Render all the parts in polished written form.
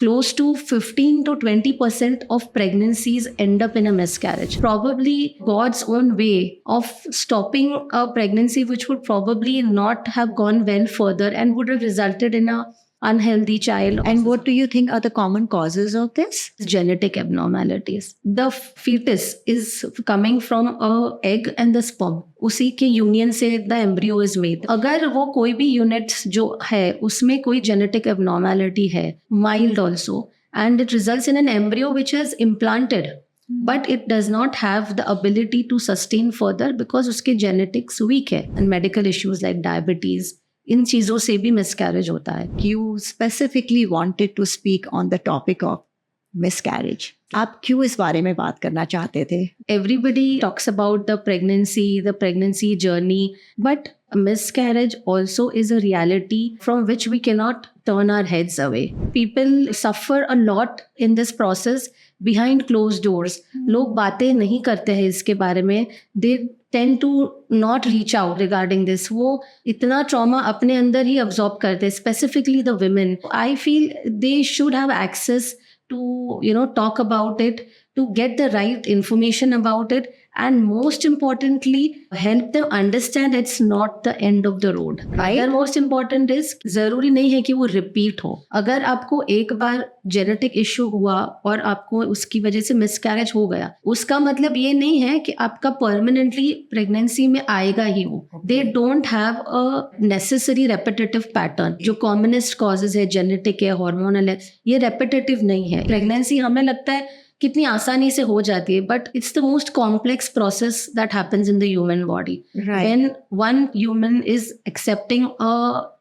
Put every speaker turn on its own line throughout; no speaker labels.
close to 15 to 20% of pregnancies end up in a miscarriage. Probably God's own way of stopping a pregnancy, which would probably not have gone well further and would have resulted in a unhealthy child.
And what do you think are the common causes of this?
Genetic abnormalities. The fetus is coming from a egg and the sperm. उसी के union से the embryo is made. अगर वो कोई भी units जो है उसमें कोई जेनेटिक एबनॉर्मेलिटी है, mild also, and it results in an embryo which has implanted but it does not have the ability to sustain further because उसके जेनेटिक्स वीक है, and medical issues like diabetes, इन चीज़ों से भी miscarriage होता है.
You specifically wanted to speak on the topic of miscarriage. आप क्यों इस बारे में बात करना चाहते थे?
Everybody talks about the pregnancy journey, but a miscarriage also is a reality from which we cannot turn our heads away. People suffer a lot in this process behind closed doors. लोग बातें नहीं करते हैं इसके बारे में. They tend to not reach out regarding this. वो इतना trauma अपने अंदर ही absorb करते हैं, specifically the women. I feel they should have access to talk about it, to get the right information about it, and most importantly help them understand it's not the end of the road.
Right.
The most important is जरूरी नहीं है कि वो repeat हो. अगर आपको एक बार genetic issue हुआ और आपको उसकी वजह से मिसकैरेज हो गया, उसका मतलब ये नहीं है कि आपका परमानेंटली प्रेगनेंसी में आएगा ही वो. They don't have a necessary repetitive pattern. जो कॉमनेस्ट कॉजेज है, जेनेटिक है, हार्मोनल है, ये रेपिटेटिव नहीं है. प्रेगनेंसी हमें लगता है कितनी आसानी से हो जाती है, but it's the most complex process that happens in the human body. When one human is accepting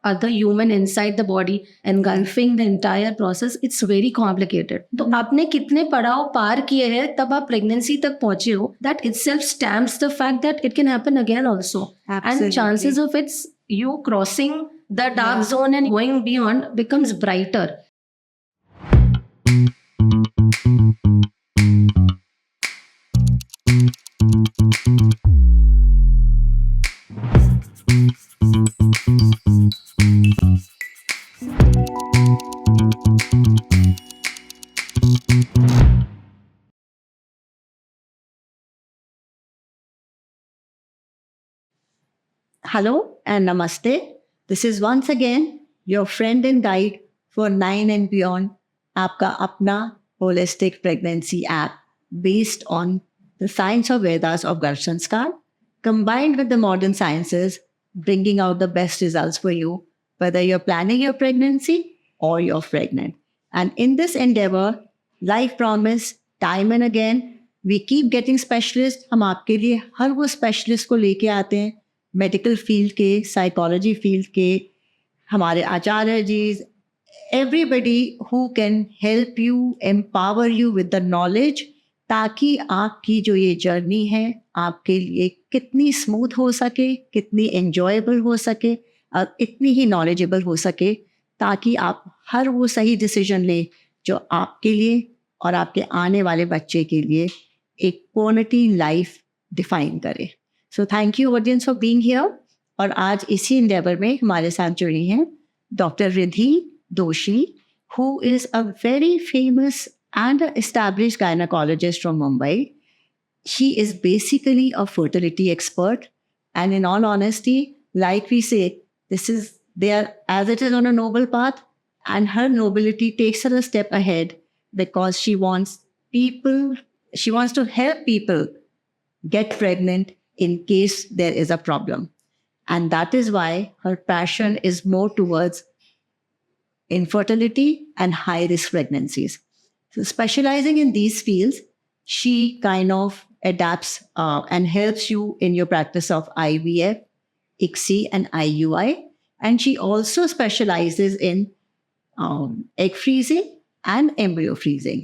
other human inside the body, engulfing the entire process, it's very complicated. तो आपने कितने पड़ाव पार किए हैं तब आप प्रेगनेंसी तक पहुंचे हो, that itself stamps the fact that it can happen again also.
Absolutely.
And chances of it's you crossing the dark zone and going beyond becomes brighter.
Hello and namaste. This is once again your friend and guide for 9 and beyond, आपका अपना holistic pregnancy app based on the science of Vedas of Garv Sanskar, combined with the modern sciences, bringing out the best results for you, whether you're planning your pregnancy or you're pregnant. And in this endeavor, like promised, time and again, we keep getting specialists. हम आपके लिए हर वो specialist को लेके आते हैं, medical field के, psychology field के, हमारे आचार्य जी, everybody who can help you, empower you with the knowledge, ताकि आपकी जो ये जर्नी है आपके लिए कितनी स्मूथ हो सके, कितनी एन्जॉयबल हो सके और इतनी ही नॉलेजेबल हो सके, ताकि आप हर वो सही डिसीजन लें जो आपके लिए और आपके आने वाले बच्चे के लिए एक क्वालिटी लाइफ डिफाइन करे. So thank you audience for being here. और आज इसी इंडेवर में हमारे साथ जुड़ी हैं doctor Riddhi Doshi, who is a very famous and an established gynecologist from Mumbai. She is basically a fertility expert. And in all honesty, like we say, as it is on a noble path, and her nobility takes her a step ahead because she wants to help people get pregnant in case there is a problem. And that is why her passion is more towards infertility and high-risk pregnancies. So specializing in these fields, she kind of adapts and helps you in your practice of IVF, ICSI, and IUI. And she also specializes in egg freezing and embryo freezing.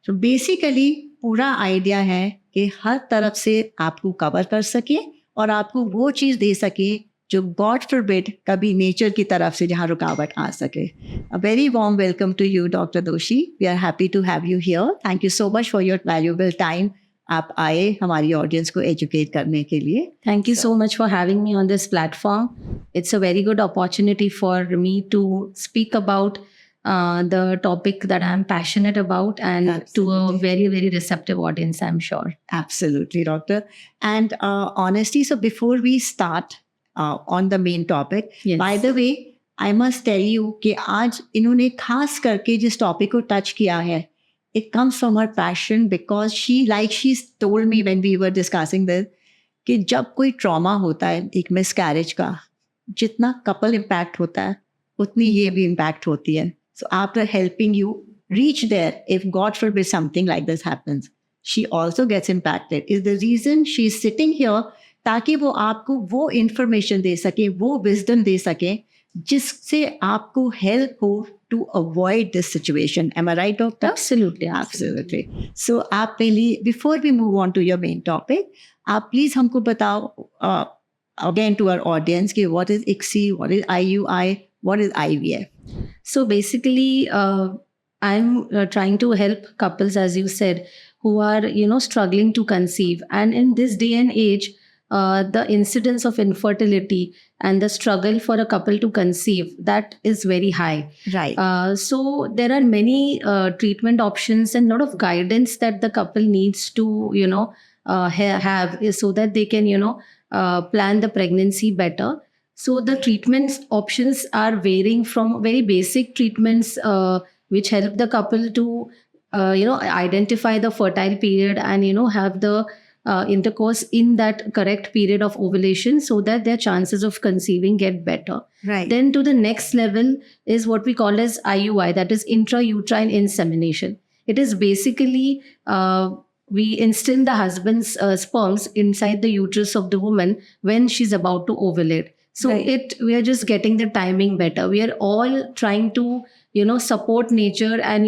So basically, पूरा idea है कि हर तरफ से आपको cover कर सके और आपको वो चीज़ दे सके जो गॉड फॉरबिड कभी नेचर की तरफ से जहाँ रुकावट आ सके. A very warm welcome to you doctor Doshi. We are happy to have you here. Thank you so much for your valuable time. आप आए हमारी ऑडियंस को एजुकेट करने के लिए.
Thank you so much for having me on this platform. It's a very good opportunity for me to speak about the topic that I'm passionate about, and to a
Absolutely.
very, very receptive audience, I'm sure.
Absolutely, doctor. And honestly, so before we start on the main topic,
Yes.
by the way, I must tell you कि आज इन्होंने खास करके जिस topic को touch किया है, it comes from her passion because she told me when we were discussing this कि जब कोई ट्रॉमा होता है एक मिसकैरेज का, जितना कपल इम्पैक्ट होता है उतनी ये भी इम्पैक्ट होती है. So after helping you reach there, if God forbid something like this happens, she also gets impacted. Is the reason she is sitting here ताकि वो आपको वो information दे सके, वो wisdom दे सके जिससे आपको help हो to avoid this situation. Am I right, doctor?
Absolutely.
Absolutely. So आप पहले, before we move on to your main topic, आप please हमको बताओ again to our audience कि what is ICSI, what is IUI, what is IVF?
So basically, I'm trying to help couples, as you said, who are, struggling to conceive. And in this day and age, the incidence of infertility and the struggle for a couple to conceive, that is very high.
Right.
So there are many treatment options and a lot of guidance that the couple needs to, have so that they can, plan the pregnancy better. So the treatment options are varying from very basic treatments, which help the couple to, identify the fertile period and, have the intercourse in that correct period of ovulation so that their chances of conceiving get better.
Right.
Then to the next level is what we call as IUI, that is intrauterine insemination. It is basically we instill the husband's sperms inside the uterus of the woman when she's about to ovulate. So
Right.
we are just getting the timing better. We are all trying to, support nature and,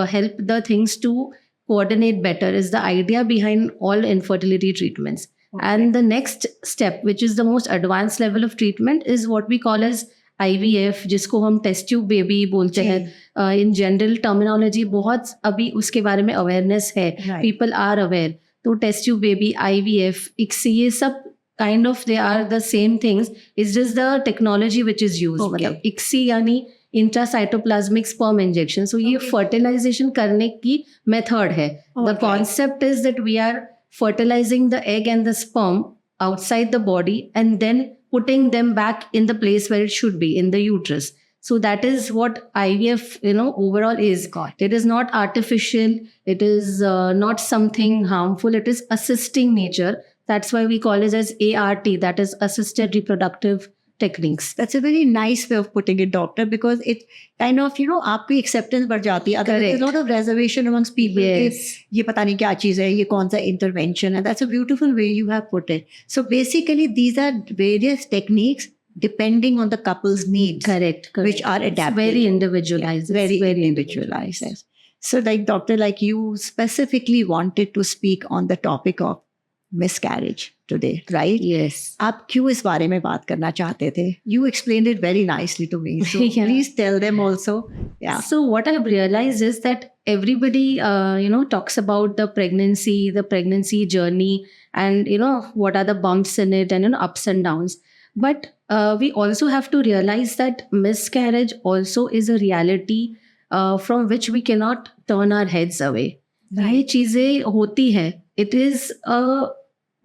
help the things to coordinate better is the idea behind all infertility treatments.
Okay.
And the next step, which is the most advanced level of treatment, is what we call as IVF, जिसको हम test tube baby बोलते हैं. In general terminology बहुत अभी उसके बारे में awareness है,
Right.
People are aware. तो test tube baby, IVF, ICSI, ये सब kind of they are the same things. It's just the technology which is used.
Okay.
मतलब ICSI यानी intracytoplasmic sperm injection. So ये
Okay.
fertilization करने की method है. The
Okay.
concept is that we are fertilizing the egg and the sperm outside the body and then putting them back in the place where it should be, in the uterus. So that is what IVF, overall is. It is not artificial. It is not something harmful. It is assisting nature. That's why we call it as ART, that is assisted reproductive techniques.
That's a very nice way of putting it, doctor, because it kind of, आपकी acceptance बढ़ जाती है. Otherwise, there's a lot of reservation amongst people.
Yes.
कि ये पता नहीं क्या चीज़ है, ये कौन सा intervention है. That's a beautiful way you have put it. So basically, these are various techniques depending on the couple's needs,
Correct.
which are
It's
adapted.
very individualized. It's
Very
very
individualized. Yes. So like doctor, like you specifically wanted to speak on the topic of miscarriage today, right?
Yes.
आप क्यों इस बारे में बात करना चाहते थे? You explained it very nicely to me. So
Yeah.
please tell them also. Yeah.
So what I've realized is that everybody, talks about the pregnancy journey, and what are the bumps in it, and ups and downs. But we also have to realize that miscarriage also is a reality from which we cannot turn our heads away. ये चीजें होती है. It is a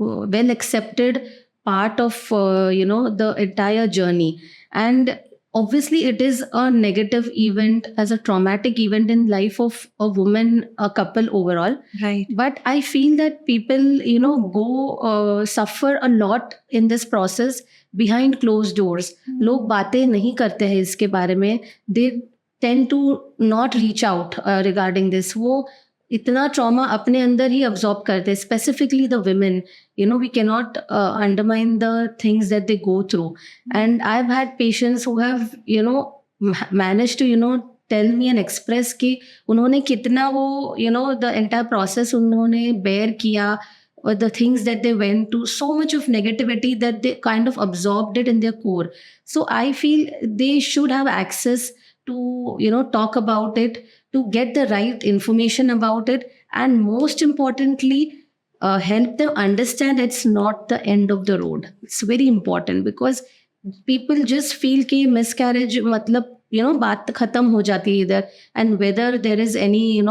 well accepted part of the entire journey, and obviously it is a negative event, as a traumatic event in life of a woman, a couple overall.
Right.
But I feel that people go suffer a lot in this process behind closed doors. लोग बातें नहीं करते हैं इसके बारे में. They tend to not reach out regarding this. वो इतना ट्रॉमा अपने अंदर ही अब्जॉर्ब करते हैं, specifically the women. We can not undermine the things that they go through. And I have had patients who have manage to tell me and express कि उन्होंने कितना वो द एंटायर प्रोसेस उन्होंने bear किया, or the things that they went to, so much of negativity that they kind of absorbed it in their core. So I feel they should have access to talk about it, to get the right information about it, and most importantly help them understand it's not the end of the road. It's very important because people just feel कि miscarriage मतलब बात खत्म हो जाती है इधर, and whether there is any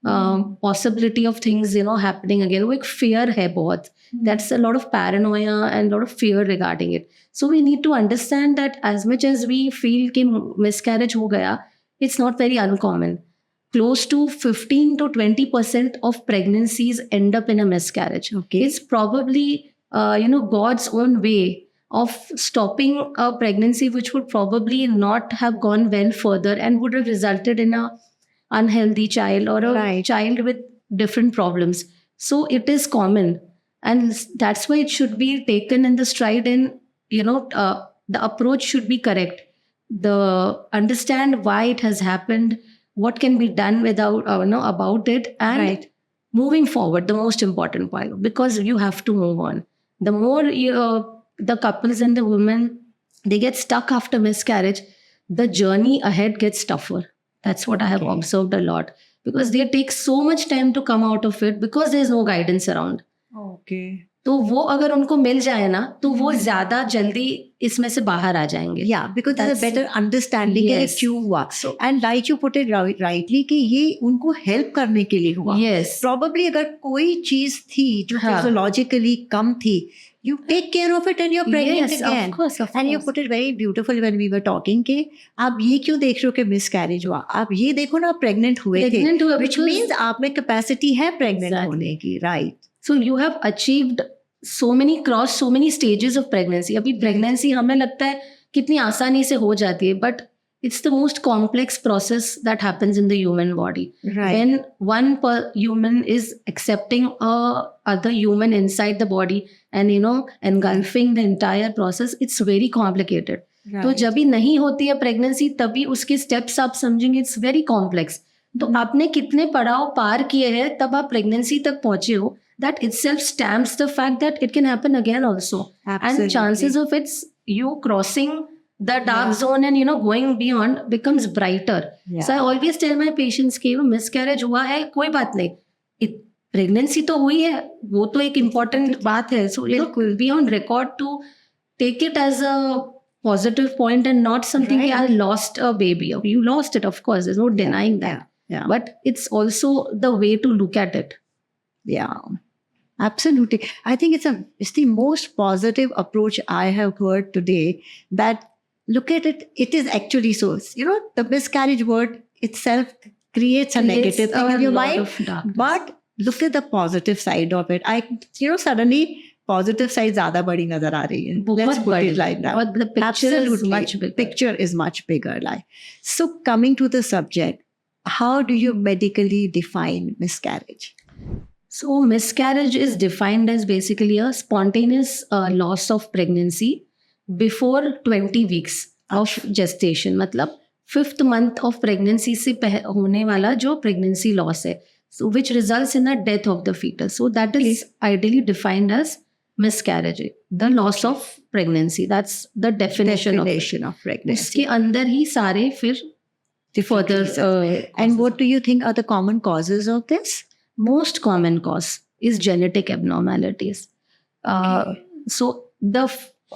possibility of things happening again, वो एक फियर है बहुत, that's a lot of paranoia and lot of fear regarding it. So we need to understand that as much as we feel कि miscarriage हो गया, it's not very uncommon. Close to 15 to 20% of pregnancies end up in a miscarriage.
Okay.
It's probably, God's own way of stopping a pregnancy which would probably not have gone well further and would have resulted in a unhealthy child or a
Right.
child with different problems. So it is common, and that's why it should be taken in the stride, and the approach should be correct. The understand why it has happened, what can be done without about it, and
Right.
moving forward, the most important point, because you have to move on. The more the couples and the women, they get stuck after miscarriage, the journey ahead gets tougher. That's what I have
Okay.
observed a lot, because they take so much time to come out of it because there's no guidance around.
Okay.
तो वो अगर उनको मिल जाए ना, तो वो ज्यादा जल्दी इसमें से बाहर आ जाएंगे.
Yeah, because there's a
That's-
better understanding कि
Yes.
क्यों हुआ.
So-
And like you put it rightly कि ये उनको help करने के लिए हुआ.
Yes.
Probably अगर कोई चीज थी जो
हाँ.
physiologically कम थी, you take care of it and you're pregnant
Yes,
again.
of course, of
And you
course.
put it very beautiful when we were talking कि आप ये क्यों देख रहे हो कि मिसकैरेज हुआ, आप ये देखो ना प्रेग्नेंट हुए थे,
Pregnant हुए,
which
because-
means आप में कैपेसिटी है प्रेग्नेंट
Exactly.
होने की. Right.
So you have achieved so many stages of pregnancy. अभी pregnancy हमें लगता है कितनी आसानी से हो जाती है, but it's the most complex process that happens in the human body.
Right.
When one human is accepting a other human inside the body and engulfing the entire process, it's very complicated.
Right.
तो जब भी नहीं होती है pregnancy, तभी उसके steps आप समझेंगे, इट्स वेरी कॉम्प्लेक्स. तो आपने कितने पड़ाव पार किए हैं तब आप प्रेगनेंसी तक पहुंचे हो, that itself stamps the fact that it can happen again also.
Absolutely.
And chances of it's you crossing the dark zone and going beyond becomes brighter.
Yeah.
So I always tell my patients कि miscarriage हुआ है, कोई बात नहीं, pregnancy तो हुई है, वो तो एक इम्पोर्टेंट बात है. So be on record to take it as a positive point and not something
Right.
I lost a baby. You lost it, of course, there's no denying that.
Yeah.
But it's also the way to look at it.
Yeah, absolutely. I think it's the most positive approach I have heard today, that look at it, it is actually so. The miscarriage word itself creates a negative thing in your mind, but look at the positive side of it. Suddenly positive side ज़्यादा बड़ी नजर आ रही है. Let's put it like that.
But the picture is much bigger.
Picture is much bigger. So coming to the subject, how do you medically define miscarriage?
So miscarriage is defined as basically a spontaneous loss of pregnancy before 20 weeks of gestation. मतलब 5th month of pregnancy से होने वाला जो pregnancy loss है, so which results in a death of the fetus. So that is ideally defined as miscarriage, the loss of pregnancy. That's the definition of pregnancy. उसके अंदर ही सारे फिर further
and what do you think are the common causes of this?
Most common cause is genetic abnormalities. So the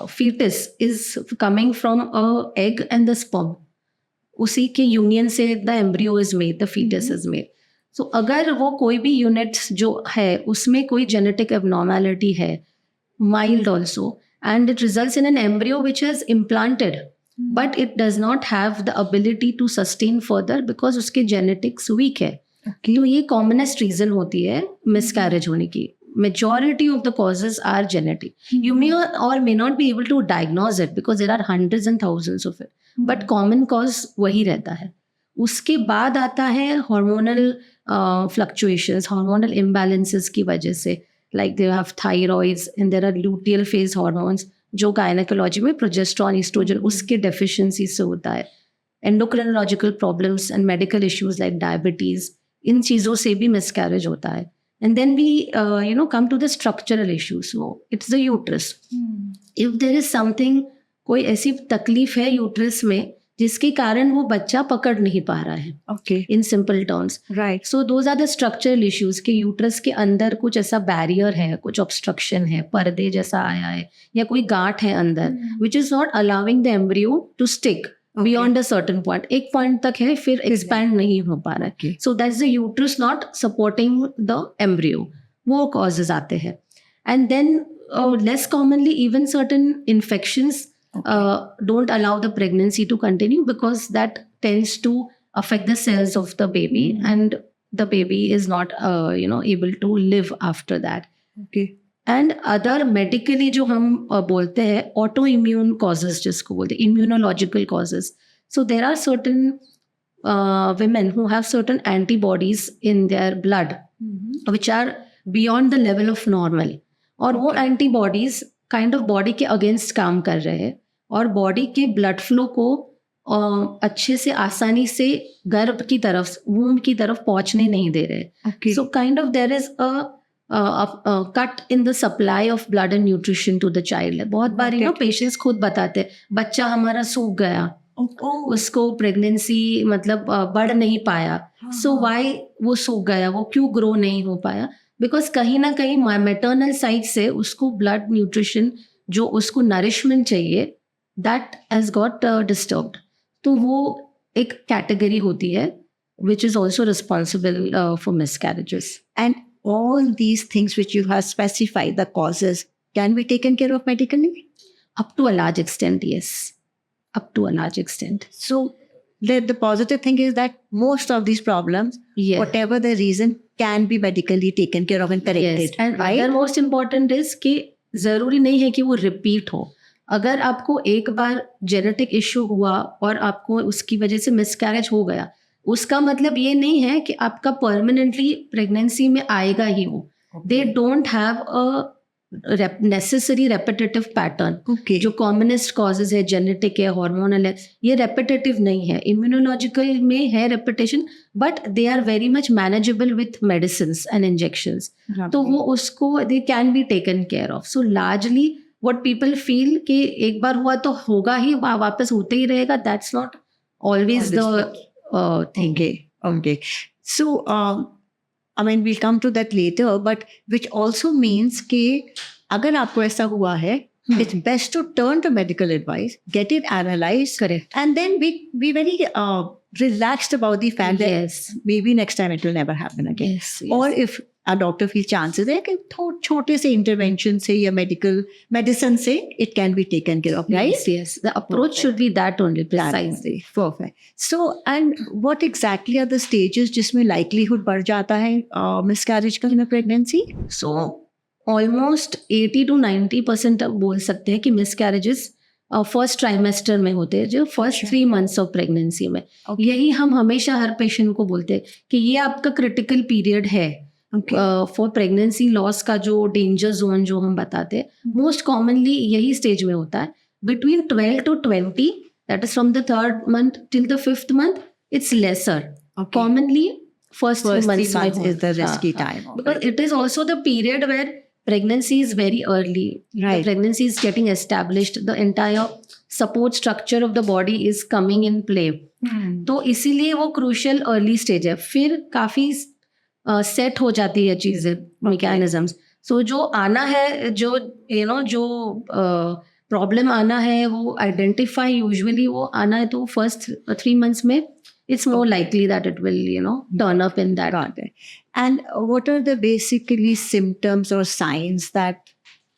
fetus is coming from a egg and the sperm. उसी के union से the embryo is made, the fetus is made. So अगर वो कोई भी units जो है उसमें कोई genetic abnormality है, mild also, and it results in an embryo which is implanted, but it does not have the ability to sustain further because उसके genetics weak है. तो ये कॉमनेस्ट रीजन होती है मिसकैरेज होने की. Majority of the causes are genetic. You may or may not be able to diagnose it because there are hundreds and thousands of it. But common cause वही रहता है. उसके बाद आता है hormonal fluctuations, hormonal imbalances की वजह से. Like they have thyroids and there are luteal phase hormones जो gynecology में progesterone, estrogen उसके deficiency से होता है. Endocrinological problems and medical issues like diabetes, इन चीज़ों से भी miscarriage होता है. And then we, come to the structural issues. So it's the uterus. If there is something, कोई ऐसी तकलीफ है यूट्रस में जिसके कारण वो बच्चा पकड़ नहीं पा रहा है.
Okay.
In simple terms.
Right.
So those are the structural issues कि यूट्रस के अंदर कुछ ऐसा बैरियर है, कुछ ऑब्स्ट्रक्शन है, पर्दे जैसा आया है या कोई गांठ है अंदर, which is not allowing the embryo to stick. Beyond a certain point, एक पॉइंट तक है, फिर एक्सपैंड नहीं हो पा रहा है.
Okay.
So that's the uterus not supporting the embryo. वो causes आते हैं. And then less commonly even certain infections don't allow the pregnancy to continue because that tends to affect the cells of the baby and the baby is not able to live after that.
Okay.
And other medically जो हम बोलते हैं auto immune causes, जिसको बोलते हैं immunological causes. So there are certain women who have certain antibodies in their blood which are beyond the level of normal, और वो antibodies kind of body के against काम कर रहे हैं और body के blood flow को अच्छे से आसानी से गर्भ की तरफ, womb की तरफ पहुंचने नहीं दे रहे.
Okay.
So kind of there is a cut in the supply of blood and nutrition to the child. बहुत बार पेशेंट्स खुद बताते हैं बच्चा हमारा सूख गया, उसको प्रेगनेंसी मतलब बढ़ नहीं पाया. सो वाई वो सूख गया, वो क्यों ग्रो नहीं हो पाया? बिकॉज कहीं ना कहीं मैटरनल साइड से उसको ब्लड न्यूट्रिशन जो उसको नरिशमेंट चाहिए दैट हैज गॉट डिस्टर्ब्ड. तो वो एक कैटेगरी होती है which is also responsible for miscarriages.
And all these things which you have specified, the causes, can be taken care of medically?
Up to a large extent, yes. Up to a large extent.
So the positive thing is that most of these problems,
Yes.
whatever the reason, can be medically taken care of and corrected.
Yes. And
right?
other most important is कि जरूरी नहीं है कि वो repeat हो. अगर आपको एक बार जेनेटिक इश्यू हुआ और आपको उसकी वजह से मिसकैरेज हो गया, उसका मतलब ये नहीं है कि आपका परमानेंटली प्रेगनेंसी में आएगा ही वो. They don't have a necessary repetitive pattern.
Okay.
जो कॉमनेस्ट कॉजेज है, जेनेटिक है, हार्मोनल है, ये रेपिटेटिव नहीं है. इम्यूनोलॉजिकल में है repetition, but they are very much manageable with medicines and injections. तो वो उसको they can be taken care of. So largely what people feel कि एक बार हुआ तो होगा ही, वापस होते ही रहेगा, that's not always the thing.
Okay. So, I mean, we'll come to that later, but which also means कि अगर आपको ऐसा हुआ है, it's best to turn to medical advice, get it analyzed,
Correct.
and then be very relaxed about the fact that
Yes.
maybe next time it will never happen again.
Yes, yes.
Or if a doctor feels chances है कि छोटे से intervention से या medicine से it can be taken care of, right?
Yes, yes. The approach should be that only, precisely.
Perfect. So, and what exactly are the stages जिसमें likelihood बढ़ जाता है miscarriage का in a pregnancy?
So, almost 80 to 90% अब बोल सकते हैं कि miscarriages फर्स्ट ट्राइमेस्टर में होते हैं, जो फर्स्ट 3 months ऑफ प्रेगनेंसी में.
Okay.
यही हम हमेशा हर पेशेंट को बोलते हैं कि ये आपका क्रिटिकल पीरियड है फॉर प्रेगनेंसी लॉस का. जो डेंजर जोन जो हम बताते हैं मोस्ट कॉमनली यही स्टेज में होता है, between 12 to 20, that is from the 3rd month till the 5th month. It's lesser.
Okay.
Commonly first 3
First 3
months
months is the risky
हाँ,
time.
because it is also the period where pregnancy is very early.
Right.
The pregnancy is getting established. The entire support structure of the body is coming in play. तो इसीलिए वो crucial early stage है. फिर काफ़ी set हो जाती है चीज़ें, मैकेनिज्म्स. सो जो आना है, जो जो प्रॉब्लम आना है वो आइडेंटिफाई, यूजुअली वो आना है तो फर्स्ट 3 months में it's more likely that it will turn up in that.
Got it. And what are the basically symptoms or signs that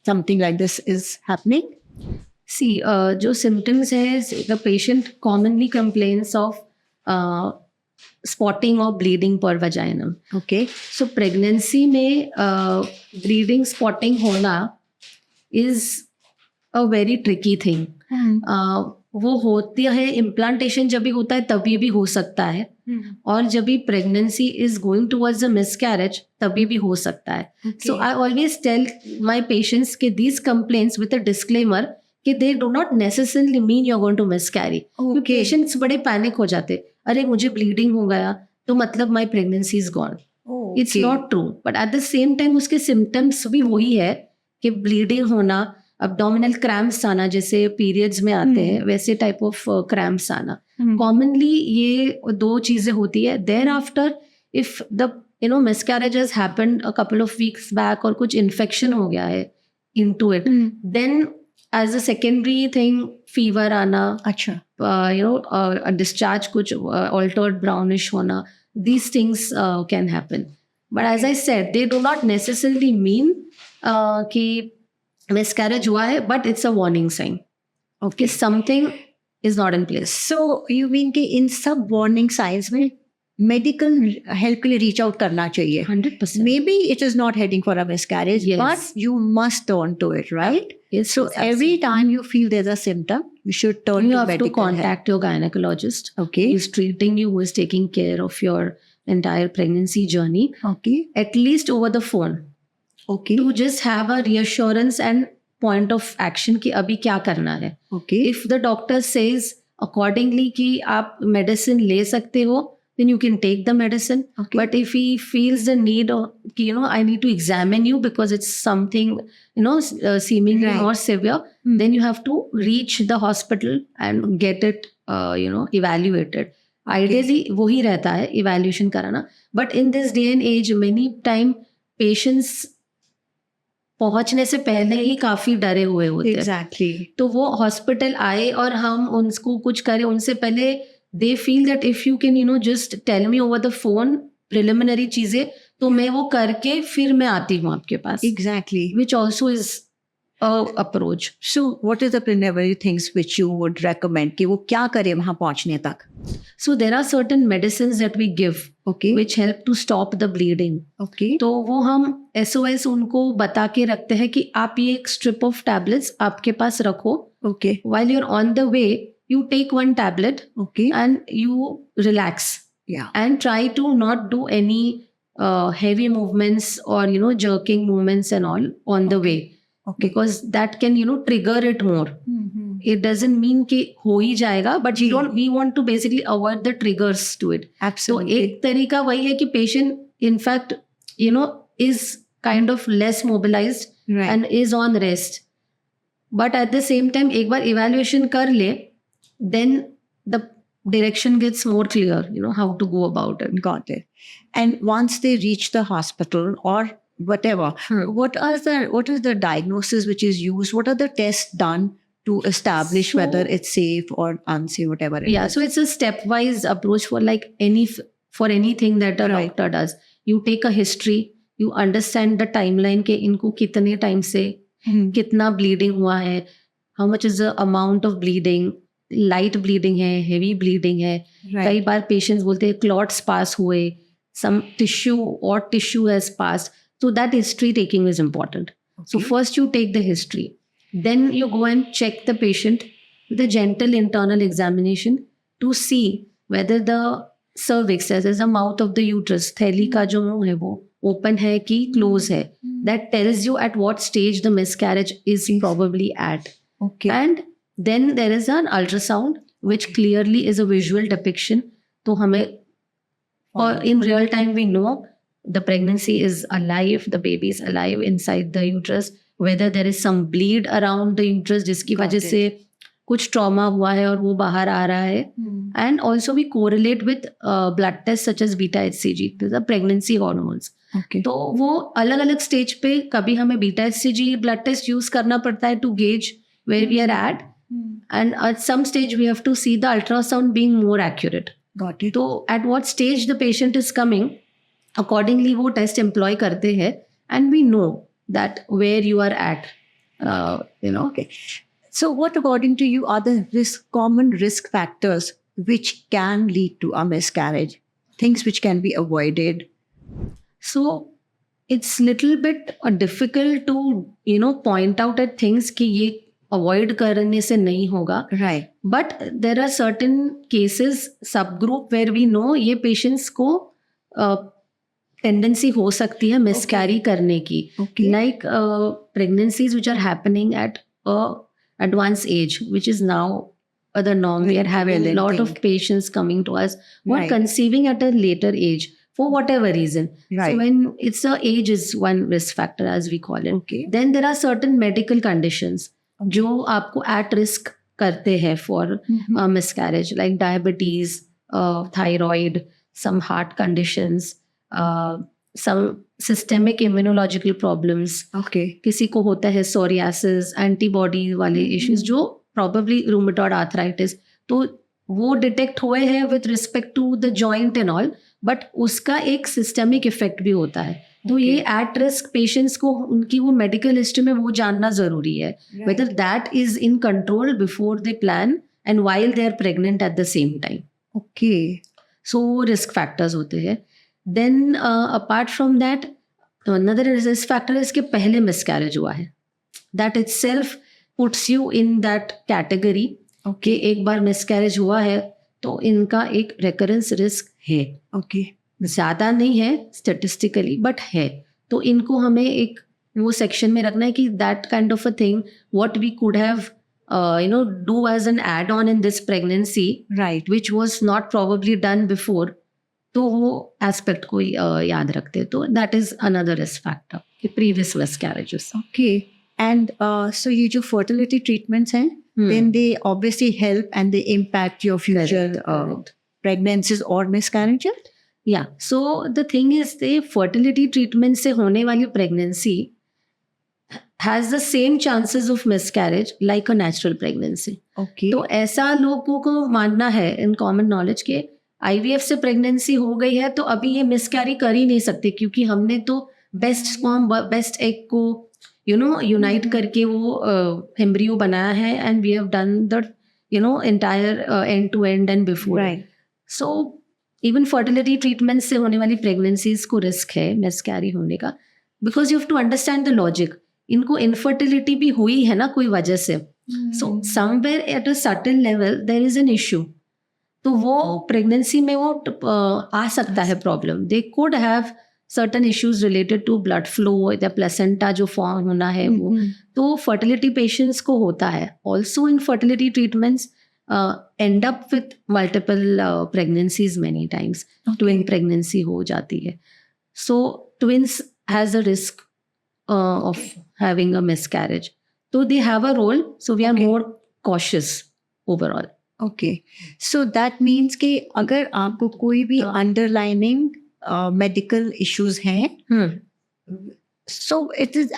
something like this is happening?
See, जो symptoms है, the patient commonly complains of spotting or bleeding per vagina.
Okay.
So pregnancy में bleeding, spotting होना is a very tricky thing. वो होती है, implantation जब भी होता है तभी भी हो सकता है, और जब भी pregnancy is going towards a miscarriage तभी भी हो सकता है. So I always tell my patients कि these complaints with a disclaimer कि they do not necessarily mean you are going to miscarry. Patients बड़े पैनिक हो जाते, अरे मुझे ब्लीडिंग हो गया तो मतलब my pregnancy is gone. It's not true, but at the same time उसके सिम्टम्स भी वही है कि ब्लीडिंग होना, abdominal cramps आना, जैसे पीरियड्स में आते हैं वैसे टाइप ऑफ क्रैम्प्स आना. कॉमनली ये 2 चीजें होती है. There after if the miscarriage has happened a couple of weeks back और कुछ इन्फेक्शन हो गया है into it, then as a secondary thing fever आना,
अच्छा,
a discharge कुछ altered brownish होना, these things can happen. But as I said, they do not necessarily mean कि miscarriage हुआ है, but it's a warning sign. Okay, something is not in place.
So you mean कि इन सब warning signs में medical help के लिए reach out करना चाहिए?
100%.
Maybe it is not heading for a miscarriage,
Yes.
but you must turn to it, right?
Yes,
So
yes,
every time you feel there's a symptom, you should turn
you
to
have to
medical help.
contact your gynecologist
Okay.
who is treating you, who is taking care of your entire pregnancy journey,
Okay.
at least over the phone,
Okay.
to just have a reassurance and point of action कि अभी क्या करना है.
Okay.
If the doctor says accordingly कि आप medicine ले सकते हो, then you can take the medicine.
Okay.
But if he feels the need or I need to examine you because it's something seemingly
Right.
more severe,
Hmm.
then you have to reach the hospital and get it evaluated. Ideally वही रहता है evaluation कराना. But in this day and age, many time patients पहुंचने से पहले ही काफी डरे हुए होते हैं.
Exactly.
तो वो हॉस्पिटल आए और हम उनको कुछ करें उनसे पहले they feel that if you can just tell me over the phone preliminary चीजें तो मैं वो करके फिर मैं आती हूँ आपके पास,
Exactly.
Which also is approach.
So what is the preliminary things which you would recommend कि वो क्या करे वहाँ पहुँचने तक?
So there are certain medicine that we give
Okay.
Which help to stop the bleeding.
Okay.
तो वो हम SOS उनको बता के रखते हैं कि आप ये एक स्ट्रिप ऑफ टैबलेट्स आपके पास रखो.
Okay.
While you're on the way, you take one tablet
Okay.
and you relax
Yeah.
and try to not do any heavy movements or jerking movements and all on the way,
Okay.
because that can trigger it more.
Mm-hmm.
It doesn't mean कि हो ही जाएगा, but
ji.
we want to basically avoid the triggers to it. तो
Absolutely.
एक तरीका वही है कि patient in fact is kind of less mobilized
Right.
and is on rest. But at the same time, एक बार evaluation कर ले, then the direction gets more clear, how to go about it.
Got it. And once they reach the hospital or whatever, what is the diagnosis which is used? What are the tests done to establish
So-
whether it's safe or unsafe, whatever it
Yeah,
is?
so it's a stepwise approach for like for anything that a
Right.
doctor does. You take a history, you understand the timeline के इनको कितने time से
Hmm.
कितना bleeding हुआ है, how much is the amount of bleeding, light bleeding है, heavy bleeding है.
Right.
कई बार पेशेंट्स बोलते हैं क्लॉट्स पास हुए, some tissue has pass. So that history taking is important. So
Okay.
first you take the history, then you go and check the patient with a gentle internal examination to see whether the cervix, as is the mouth of the uterus, थैली का जो मुंह है वो open है कि close है. That tells you at what stage the miscarriage is probably at.
Okay.
And then there is an ultrasound which clearly is a visual depiction. तो हमें or in real time we know the pregnancy is alive, the baby is alive inside the uterus, whether there is some bleed around the uterus जिसकी
Got
वजह
it.
से कुछ trauma हुआ है और वो बाहर आ रहा है.
Hmm.
And also we correlate with blood tests such as beta HCG, these are pregnancy hormones.
Okay.
तो वो अलग अलग स्टेज पे कभी हमें beta HCG blood test use करना पड़ता है to gauge where we are at,
Hmm.
and at some stage we have to see the ultrasound being more accurate.
Got it.
तो at what stage the patient is coming, accordingly वो test employ करते हैं and we know that where you are at.
Okay. So what according to you are the common risk factors which can lead to a miscarriage? Things which can be avoided?
So it's little bit difficult to point out at things कि ये avoid करने से नहीं होगा.
Right.
But there are certain cases, subgroup, where we know ये patients को tendency हो सकती है miscarry करने की.
Okay.
Like pregnancies which are happening at a advanced age, which is now the norm. We are having a
Prevalent
lot of
thing.
patients coming to us who are
Right.
conceiving at a later age for whatever reason.
Right.
So when it's a age is one risk factor as we call it.
Okay.
Then there are certain medical conditions जो आपको at risk करते हैं for
Mhm.
miscarriage, like diabetes, thyroid, some heart conditions, some systemic immunological problems.
Okay.
किसी को होता है psoriasis, antibody वाले issues जो probably rheumatoid arthritis. तो वो डिटेक्ट हुए हैं with respect to the joint and all, but उसका एक सिस्टमिक इफेक्ट भी होता है. तो ये एट रिस्क पेशेंट्स को उनकी वो मेडिकल हिस्ट्री में वो जानना जरूरी है, whether that is in control before they plan and while they are pregnant at the same time.
Okay.
So risk factors होते हैं. Then apart from that, another risk factor is कि पहले miscarriage हुआ है. That itself puts you in that category. कि एक बार miscarriage हुआ है तो इनका एक recurrence risk है.
Okay.
ज़्यादा नहीं है स्टेटिस्टिकली बट है, तो इनको हमें एक वो सेक्शन में रखना है कि that kind of a thing what we could have do as an add on in this pregnancy,
right,
which was not probably done before. तो वो एस्पेक्ट को याद रखते हैं. तो that is another risk factor कि previous miscarriages.
Okay. And so ये जो फर्टिलिटी ट्रीटमेंट्स हैं, then they obviously help and they impact your future pregnancies or miscarriages.
Yeah, so the thing is the fertility treatment से होने वाली pregnancy has the same chances of miscarriage like a natural pregnancy.
Okay.
तो ऐसा लोगों को मानना है in common knowledge के IVF से pregnancy हो गई है तो अभी ये miscarry कर ही नहीं सकते, क्योंकि हमने तो best sperm best egg को unite करके वो embryo बनाया है and we have done the entire end to end and before.
Right.
So even fertility treatment से होने वाली प्रेगनेंसीज को रिस्क है मिसकैरी होने का, because you have to understand the logic. इनको इनफर्टिलिटी भी हुई है ना कोई वजह से, so somewhere at a certain level there is an issue. तो वो प्रेगनेंसी में वो आ सकता है problem. They could have certain issues related to blood flow या प्लेसेंटा जो फॉर्म होना है वो. तो फर्टिलिटी पेशेंट्स को होता है. Also in fertility treatments end up with multiple pregnancies many times. Okay. Twin pregnancy हो जाती है. So twins has a risk of having a miscarriage. So they have a role. So we are more cautious overall.
Okay. So that means कि अगर आपको कोई भी underlining medical issues हैं, so it is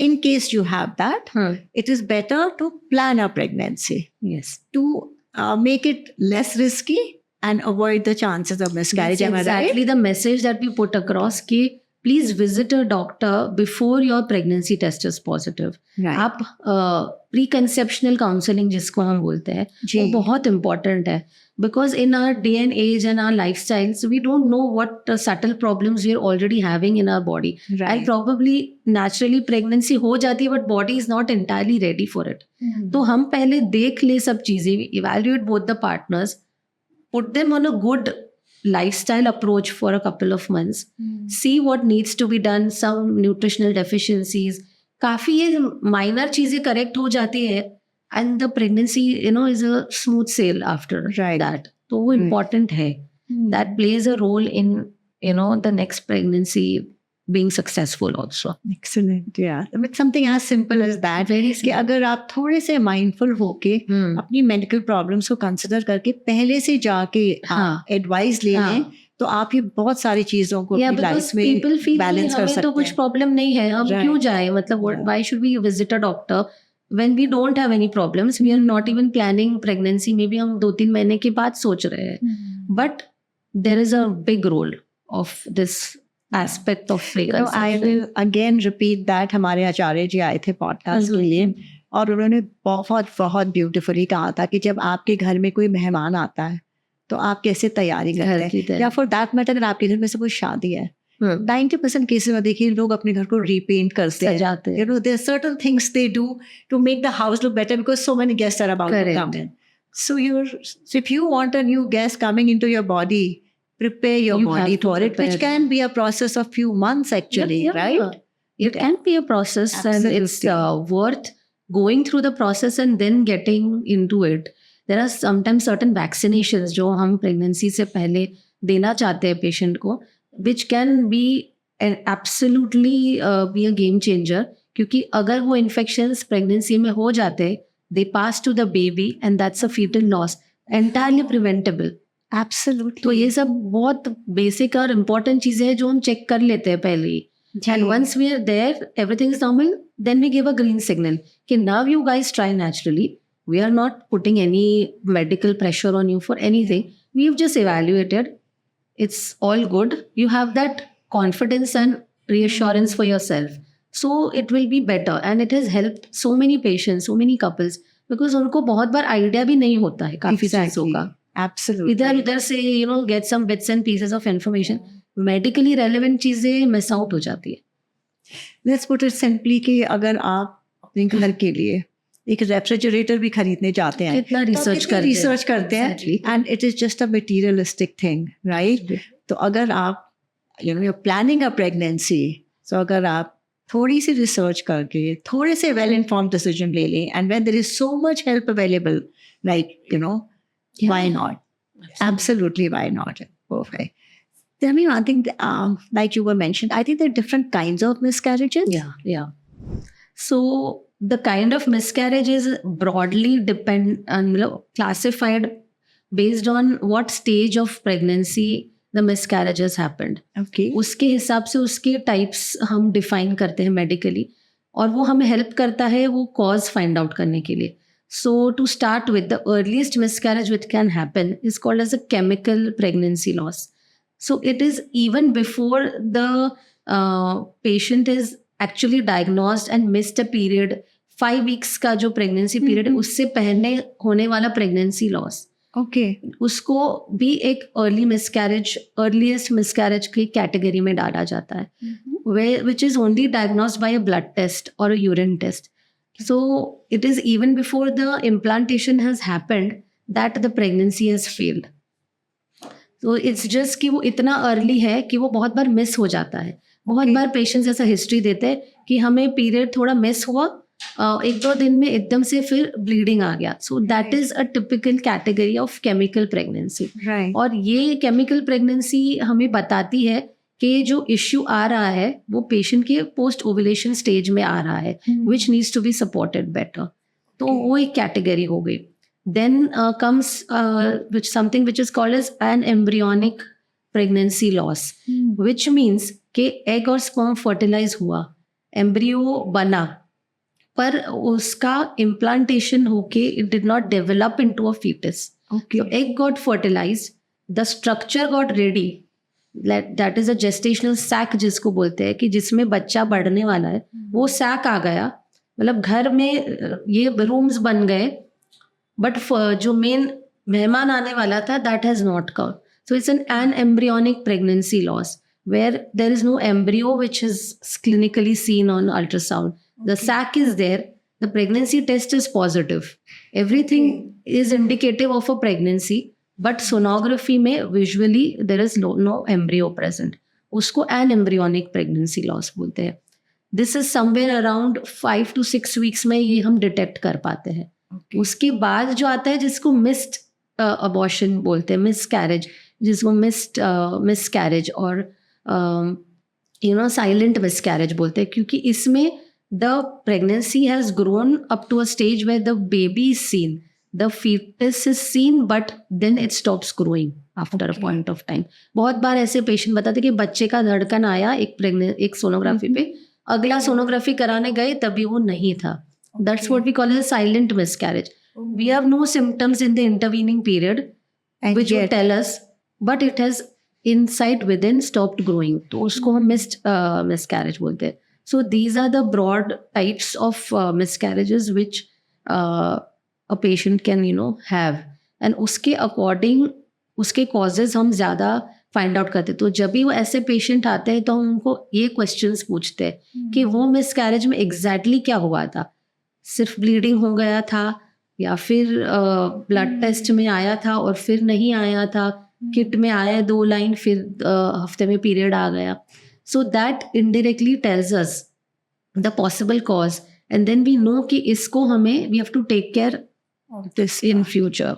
in case you have that, it is better to plan a pregnancy.
Yes.
To make it less risky and avoid the chances of miscarriage.
That's exactly the message that we put across कि please visit a doctor before your pregnancy test is positive.
Right.
आप preconceptional counseling जिसको हम बोलते हैं वो बहुत important है, because in our day and age and our lifestyles we don't know what subtle problems we are already having in our body.
Right.
And probably naturally pregnancy हो जाती है but body is not entirely ready for it. तो हम पहले देख ले सब चीज़ें, evaluate both the partners, put them on a good lifestyle approach for a couple of months, see what needs to be done, some nutritional deficiencies, काफ़ी ये minor चीज़ें correct हो जाती है and the pregnancy is a smooth sail after that. तो वो important है. That plays a role in the next pregnancy being successful also.
Excellent. Yeah. But something as simple as that.
Very
कि अगर आप थोड़े से mindful होके अपनी medical problems को consider करके पहले से जाके advice ले लें, तो आप ये बहुत सारी चीजों को अपनी लाइफ में बैलेंस कर सकते हैं.
तो कुछ प्रॉब्लम नहीं है, हम क्यों जाए, मतलब why should we visit a doctor when we don't have any problems? We are not even planning pregnancy. Maybe हम 2-3 महीने के बाद सोच रहे हैं. But there is a big role of this aspect of pregnancy.
So I will again repeat that. हमारे आचार्य जी आए थे पॉडकास्ट के लिए और उन्होंने बहुत बहुत ब्यूटीफुली कहा था कि जब आपके घर में कोई मेहमान आता है तो आप कैसे तैयारी करते हैं, या फॉर दैट मैटर अगर आपके घर में से कोई शादी है, 90% केसेस में देखिए लोग अपने घर को रीपेंट करते हैं. There are certain things they do to make the house look better because so many guests are about to come in. So if you want a new guest coming into your body, prepare your body for it, which can be a process of few months actually, right?
It can be a process. Absolutely. And it's worth going through the process and then getting into it. There are sometimes certain vaccinations जो हम pregnancy से पहले देना चाहते हैं patient को, which can be absolutely be a game changer, क्योंकि अगर वो infections pregnancy में हो जाते, they pass to the baby and that's a fetal loss, entirely preventable.
Absolutely.
तो ये सब बहुत basic और important चीज़ें हैं जो हम check कर लेते हैं पहले ही. And once we are there, everything is normal, then we give a green signal कि now you guys try naturally. We are not putting any medical pressure on you for anything. We've just evaluated. It's all good. You have that confidence and reassurance for yourself. So it will be better. And it has helped so many patients, so many couples, because उनको बहुत बार idea भी नहीं होता है काफी चीजों का.
Absolutely.
इधर उधर से get some bits and pieces of information. Medically relevant चीजें मिस आउट हो जाती है.
Let's put it simply कि अगर आप अपने घर के लिए एक रेफ्रिजरेटर भी खरीदने जाते हैं,
कितना रिसर्च
करते हैं, and it is just a materialistic thing, right? तो अगर आप you're planning a pregnancy, so अगर आप थोड़ी सी रिसर्च करके थोड़े से वेल इन्फॉर्म्ड डिसीजन ले लें, and when there is so much help available, like why not? Absolutely, why not? Perfect. Tell me one thing, like you were mentioned, I think there are different kinds of miscarriages.
Yeah. So the kind of miscarriage is broadly classified based on what stage of pregnancy the miscarriages happened.
Okay.
उसके हिसाब से उसके types हम define करते हैं medically, और वो हमें help करता है वो cause find out करने के लिए. So to start with, the earliest miscarriage which can happen is called as a chemical pregnancy loss. So it is even before the patient is actually diagnosed and missed a period. 5 weeks का जो pregnancy period है उससे पहले होने वाला pregnancy loss.
Okay.
उसको भी एक earliest miscarriage की category में डाला जाता है, which is only diagnosed by a blood test or a urine test. So it is even before the implantation has happened that the pregnancy has failed. So it's just कि वो इतना early है कि वो बहुत बार miss हो जाता है. बहुत बार पेशेंट्स ऐसा हिस्ट्री देते हैं कि हमें पीरियड थोड़ा मिस हुआ, 1-2 दिन में एकदम से फिर ब्लीडिंग आ गया. So that is a typical category of chemical pregnancy. और ये केमिकल प्रेगनेंसी हमें बताती है कि जो इश्यू आ रहा है वो पेशेंट के पोस्ट ओवुलेशन स्टेज में आ रहा है, which needs to be supported better. तो वो एक कैटेगरी हो गई. Then comes something which is called as an embryonic pregnancy loss, which means कि एग और स्पर्म फर्टिलाइज हुआ, एम्ब्रियो बना, पर उसका इम्प्लांटेशन होके it did not develop into a foetus. Egg got fertilize, the structure got ready, that is a gestational sac जिसको बोलते हैं, कि जिसमें बच्चा बढ़ने वाला है, वो सैक आ गया. मतलब घर में ये रूम्स बन गए, बट जो मेन मेहमान आने वाला था that has not come. So it's an embryonic pregnancy loss where there is no embryo which is clinically seen on ultrasound. The sac is there, the pregnancy test is positive, everything is indicative of a pregnancy, but sonography में visually there is no embryo present. उसको an embryonic pregnancy loss बोलते हैं. This is somewhere around 5 to 6 weeks में ये हम detect कर पाते हैं. उसके बाद जो आता है जिसको मिस्ड अबॉर्शन बोलते हैं, मिसकैरेज, जिसको मिस्ड मिसकैरेज और साइलेंट मिसकैरेज बोलते हैं, क्योंकि इसमें the pregnancy has grown up to a stage where the baby is seen, the foetus is seen, but then it stops growing after a point of time. बहुत बार ऐसे patient बताते कि बच्चे का धड़कन आया एक सोनोग्राफी पे, अगला सोनोग्राफी कराने गए तभी वो नहीं था. That's what we call as silent miscarriage. We have no symptoms in the intervening period which would tell us, but it has inside within stopped growing. तो उसको हम miscarriage बोलते हैं. So these are the broad types of miscarriages which a patient can have, and उसके according उसके causes हम ज़्यादा find out करते. तो जब भी वो ऐसे patient आते हैं तो हम उनको ये questions पूछते हैं कि वो miscarriage में exactly क्या हुआ था. सिर्फ bleeding हो गया था, या फिर ब्लड टेस्ट में आया था और फिर नहीं आया था, किट में आया 2 लाइन, फिर हफ्ते में पीरियड आ गया. So that indirectly tells us the possible cause, and then we know कि इसको हमें we have to take care of this in future.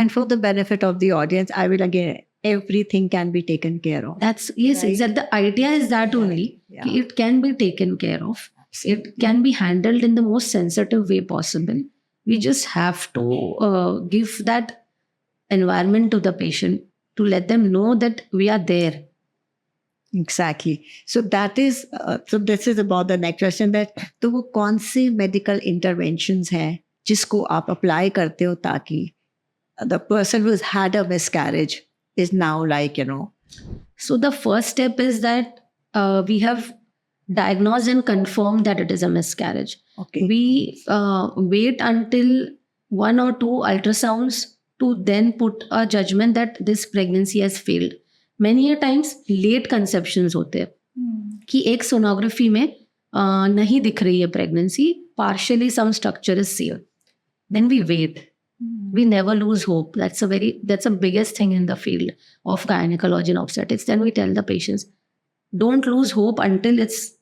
And for the benefit of the audience, I will again, everything can be taken care of.
That's yes, right? Exactly. The idea is that only it can be taken care of. It can be handled in the most sensitive way possible. We just have to give that environment to the patient to let them know that we are there.
Exactly. So that is, so this is about the next question, that तो वो कौन से medical interventions हैं जिसको आप apply करते हो ताकि the person who's had a miscarriage is now like, you know.
So the first step is that we have diagnosed and confirmed that it is a miscarriage.
Okay.
We wait until 1 or 2 ultrasounds to then put a judgment that this pregnancy has failed. Many a times late conceptions होते हैं कि एक sonography में नहीं दिख रही है pregnancy, partially some structure is sealed. Then we wait. We never lose hope. That's the biggest thing in the field of gynecology and obstetrics. Then we tell the patients, don't lose hope until it's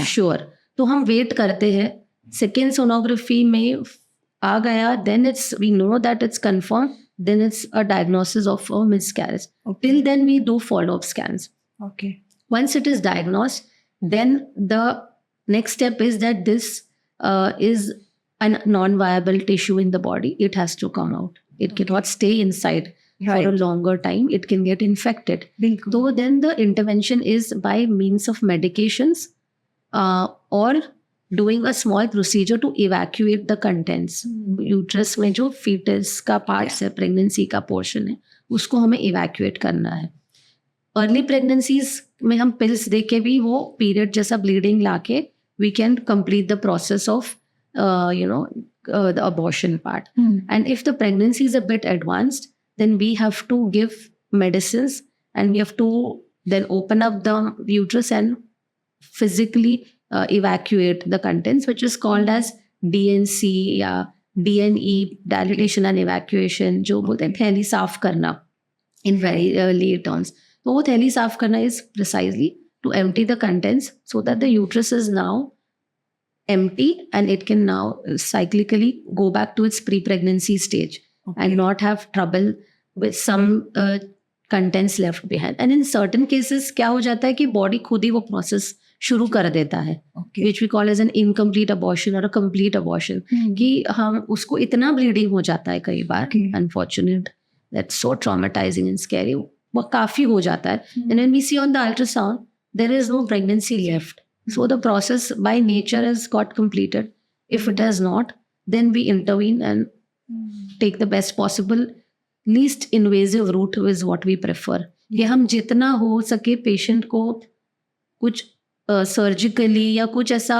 sure. तो हम wait करते हैं. Second sonography में आ गया, then we know that it's confirmed. Then it's a diagnosis of a miscarriage.
Okay.
Till then we do follow-up scans.
Okay.
Once it is diagnosed, then the next step is that this is a non-viable tissue in the body. It has to come out. It cannot stay inside for a longer time. It can get infected.
बिल्कुल.
So then the intervention is by means of medications or doing a small procedure to evacuate the contents. Uterus में जो fetus का parts है, pregnancy का portion है, उसको हमें evacuate करना है. Early pregnancies में हम pills दे के भी वो period जैसा bleeding लाके we can complete the process of the abortion part. And if the pregnancy is a bit advanced, then we have to give medicines and we have to then open up the uterus and physically evacuate the contents, which is called as DNC या DNE, dilatation and evacuation, जो बोलते हैं थैली साफ करना in very early terms. तो वो थैली साफ करना is precisely to empty the contents so that the uterus is now empty and it can now cyclically go back to its pre-pregnancy stage and not have trouble with some contents left behind. And in certain cases क्या हो जाता है कि body खुद ही वो process शुरू कर देता है, which we call as an incomplete abortion or a complete abortion. कि हम उसको इतना bleeding हो जाता है कई बार, unfortunate, that's so traumatizing and scary, वो काफ़ी हो जाता है. And when we see on the ultrasound, there is no pregnancy left. So the process by nature has got completed. If it has not, then we intervene and take the best possible, least invasive route is what we prefer. कि हम जितना हो सके patient को कुछ surgically या कुछ ऐसा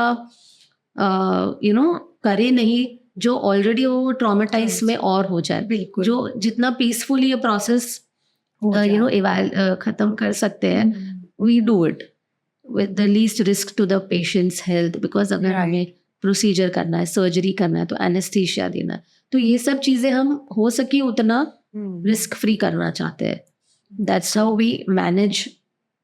करे नहीं जो already वो traumatize में और हो जाए. बिल्कुल. जो जितना peacefully ये process खत्म कर सकते हैं, we do it with the least risk to the patient's health, because अगर हमें प्रोसीजर करना है, सर्जरी करना है, तो एनेस्थीसिया देना है, तो ये सब चीज़ें हम हो सके उतना रिस्क फ्री करना चाहते हैं. That's how we manage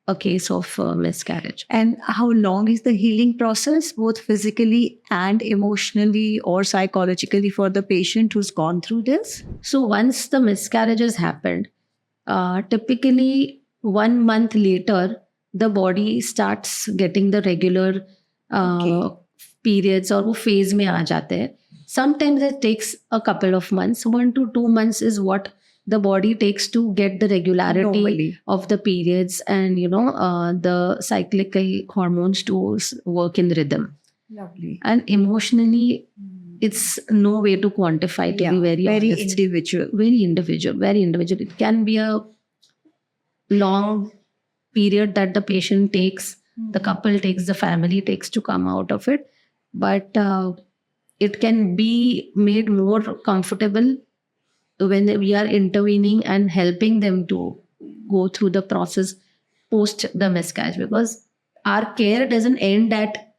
a case of miscarriage.
And how long is the healing process, both physically and emotionally or psychologically, for the patient who's gone through this?
So once the miscarriage has happened, typically 1 month later, the body starts getting the regular periods और वो phase में आ जाते हैं. Sometimes it takes a couple of months. 1 to 2 months is what the body takes to get the regularity of the periods and the cyclical hormones to work in rhythm.
Lovely.
And emotionally, it's no way to quantify, to be very honest. Very individual. It can be a long period that the patient takes, the couple takes, the family takes to come out of it. But it can be made more comfortable when we are intervening and helping them to go through the process post the miscarriage, because our care doesn't end at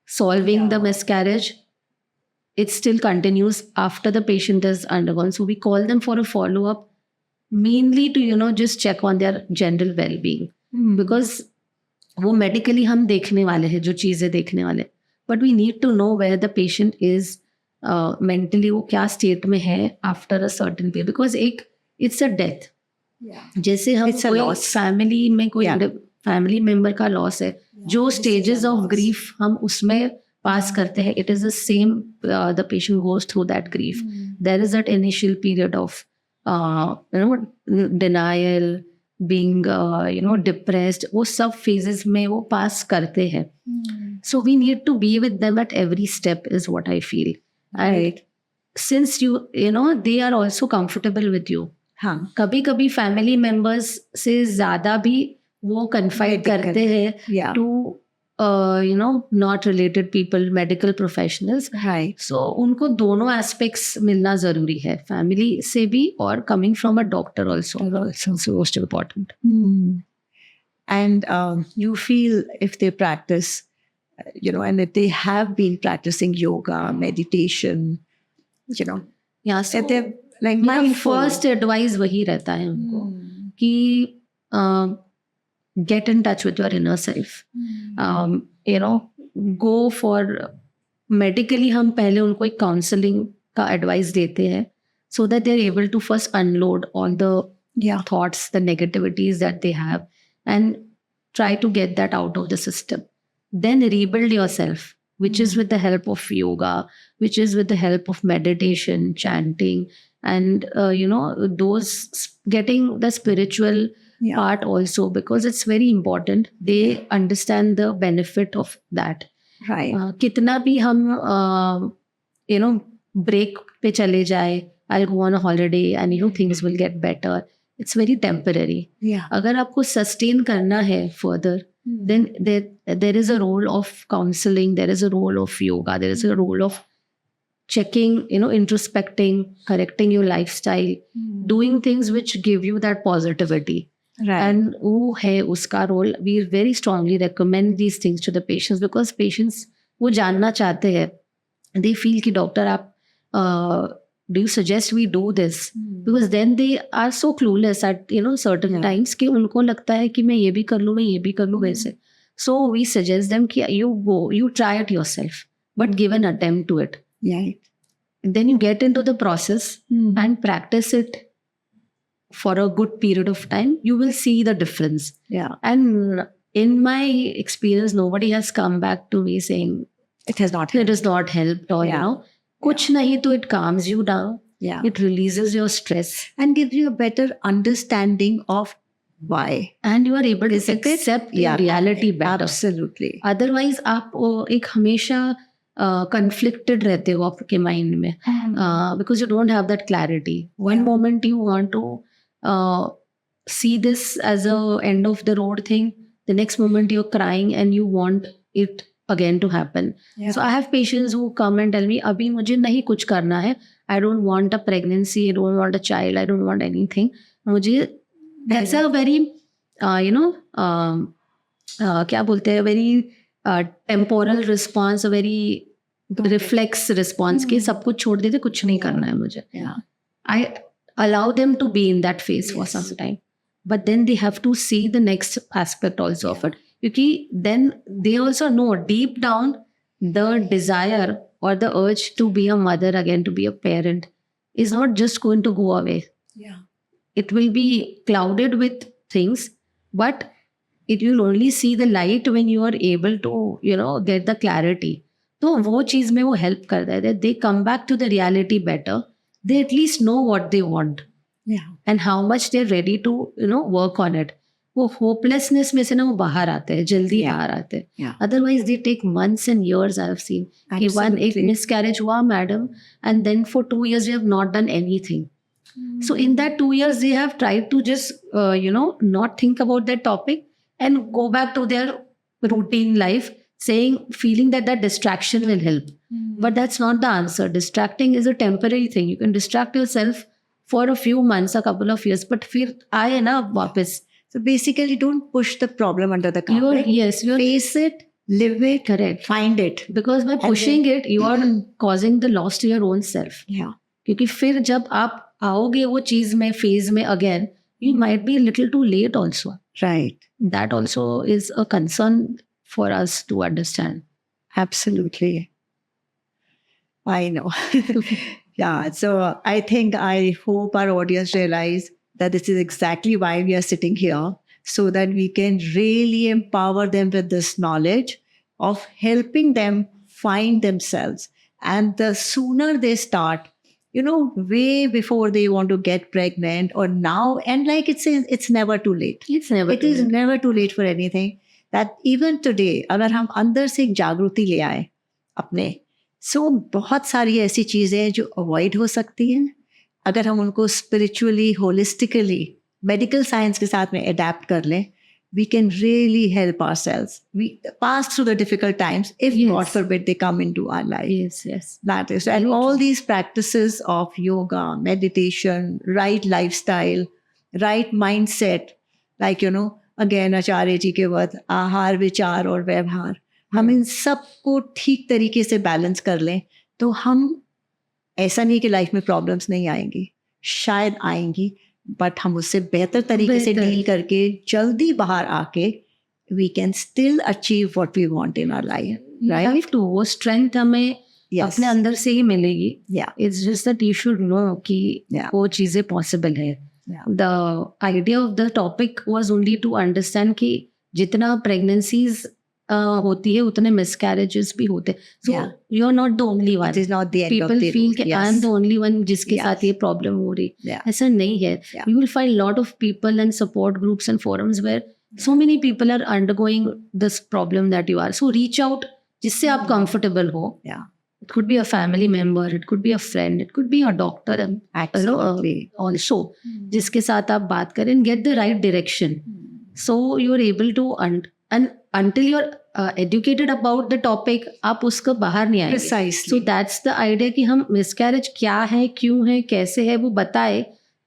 solving the miscarriage. It still continues after the patient has undergone. So we call them for a follow-up, mainly to just check on their general well-being. Because वो medically हम देखने वाले हैं, जो चीज़ें देखने वाले, but we need to know where the patient is mentally, वो क्या state में है after a certain period, because it's a death. जैसे हम कोई family में कोई family member का loss है, जो stages of grief हम उसमें pass करते हैं, it is the same, the patient goes through that grief. There is that initial period of denial, being depressed, वो सब phases में वो pass करते हैं. So we need to be with them at every step is what I feel. And since they are also comfortable with you.
हाँ,
कभी कभी family members से ज्यादा भी वो कन्फाइड
Medical.
करते हैं
yeah,
to not related people, medical professionals.
right.
So उनको दोनों एस्पेक्ट्स मिलना जरूरी है, फैमिली से भी और coming from a doctor also.
Also.
Most important.
And you feel if they practice, and if they have been practicing yoga, meditation,
या
if they're like
मेरा
mindful.
फर्स्ट एडवाइस वही रहता है उनको
Hmm.
कि get in touch with your inner self. Go for medically हम पहले उनको एक काउंसलिंग का एडवाइस देते हैं so that they are able to first unload all the
Yeah.
thoughts, the negativities that they have, and try to get that out of the system. Then rebuild yourself, which is with the help of yoga, which is with the help of meditation, chanting, and those getting the spiritual
Yeah.
part also, because it's very important. They understand the benefit of that.
Right.
कितना भी हम break पे चले जाए, I'll go on a holiday and things will get better. It's very temporary.
Yeah.
अगर आपको sustain करना है further, then there is a role of counseling, there is a role of yoga, there is a role of checking, introspecting, correcting your lifestyle, doing things which give you that positivity.
Right.
And वो है उसका role. We very strongly recommend these things to the patients because patients वो जानना चाहते हैं. They feel कि doctor आप do you suggest we do this? Because then they are so clueless at certain
Yeah.
times कि उनको लगता है कि मैं ये भी कर लूँ, मैं ये भी कर लूँ वैसे. So we suggest them कि you try it yourself, but give an attempt to it.
Right.
Then you get into the process and practice it for a good period of time. You will see the difference.
Yeah.
And in my experience, nobody has come back to me saying
It has not.
it is not helped or
Yeah.
कुछ नहीं तो it calms you down.
Yeah.
It releases your stress.
And gives you a better understanding of why.
And you are able to
Isn't it?
accept
Yeah.
reality better.
Absolutely.
Otherwise आप एक हमेशा conflicted रहते हो आपके mind में, because you don't have that clarity. One
Yeah.
moment you want to see this as a end of the road thing, the next moment you're crying and you want it again to happen.
Yeah.
So I have patients who come and tell me अभी मुझे नहीं कुछ करना है, I don't want a pregnancy, I don't want a child, I don't want anything. मुझे that's a very क्या बोलते हैं, very temporal response, a very reflex response कि सब कुछ छोड़ देते, कुछ नहीं करना है मुझे.
Yeah.
I allow them to be in that phase for some time, but then they have to see the next aspect also of it. Because then they also know deep down the desire or the urge to be a mother again, to be a parent, is not just going to go away.
Yeah.
It will be clouded with things, but it will only see the light when you are able to, get the clarity. तो वो चीज़ में वो help करता है. They come back to the reality better. They at least know what they want
Yeah.
and how much they're ready to, work on it. वो hopelessness में से ना वो बाहर आते हैं, जल्दी
Yeah.
बाहर आते हैं.
Yeah.
Otherwise they take months and years. I have seen कि वन एक
Absolutely.
मिसकैरेज हुआ madam and then for 2 years they have not done anything. So in that 2 years they have tried to just not think about that topic and go back to their routine life, feeling that distraction will help. But that's not the answer. Distracting is a temporary thing. You can distract yourself for a few months, a couple of years, but फिर आए ना वापस.
So basically, don't push the problem under the carpet.
You're
Face it, live it,
correct.
find it.
Because by pushing it, you are causing the loss to your own self.
Yeah.
क्योंकि फिर जब आप आओगे वो चीज में, phase में again, you might be a little too late also.
Right.
That also is a concern for us to understand.
Absolutely. I know. Yeah. So I hope our audience realize that this is exactly why we are sitting here, so that we can really empower them with this knowledge of helping them find themselves. And the sooner they start, way before they want to get pregnant or now, and like it says, it's never too late.
It's never
It is never too late for anything. That even today, अगर हम अंदर से एक जागृति ले आए अपने, सो बहुत सारी ऐसी चीज़ें हैं जो अवॉइड हो सकती हैं अगर हम उनको स्पिरिचुअली होलिस्टिकली मेडिकल साइंस के साथ में अडेप्ट कर लें. We can really help ourselves. We pass through the difficult times if
Yes.
God forbid they come into our life.
Yes, yes.
That is, and all these practices of yoga, meditation, right lifestyle, right mindset, like again आचार्य जी के वध आहार विचार और व्यवहार, हम इन सब को ठीक तरीके से बैलेंस कर लें तो हम ऐसा नहीं कि लाइफ में प्रॉब्लम्स नहीं आएंगी, शायद आएंगी, बट हम उससे बेहतर तरीके से डील करके जल्दी बाहर आके we can still achieve what we want in our life, right?
तो वो स्ट्रेंथ हमें अपने अंदर से ही मिलेगी. It's just that you should know कि वो चीजें पॉसिबल है. The idea of the topic was only to understand कि जितना प्रेगनेंसीज होती है उतने मिसकैरेजेस भी होते हैं. So you are not the only one.
It is not the end of
people
the
feel कि I am the only one जिसके साथ ये प्रॉब्लम हो रही. ऐसा नहीं है. You will find lot of people and support groups and forums where so many people are undergoing this problem that you are. So reach out जिससे आप कंफर्टेबल हो. It could be a family member, it could be a friend, it could be a doctor, also, जिसके साथ आप बात करें and get the right direction. So you're able to and until you're educated about the topic, आप उसको बाहर नहीं आएंगे.
Precisely.
So that's the idea कि हम miscarriage क्या है, क्यों है, कैसे है वो बताए,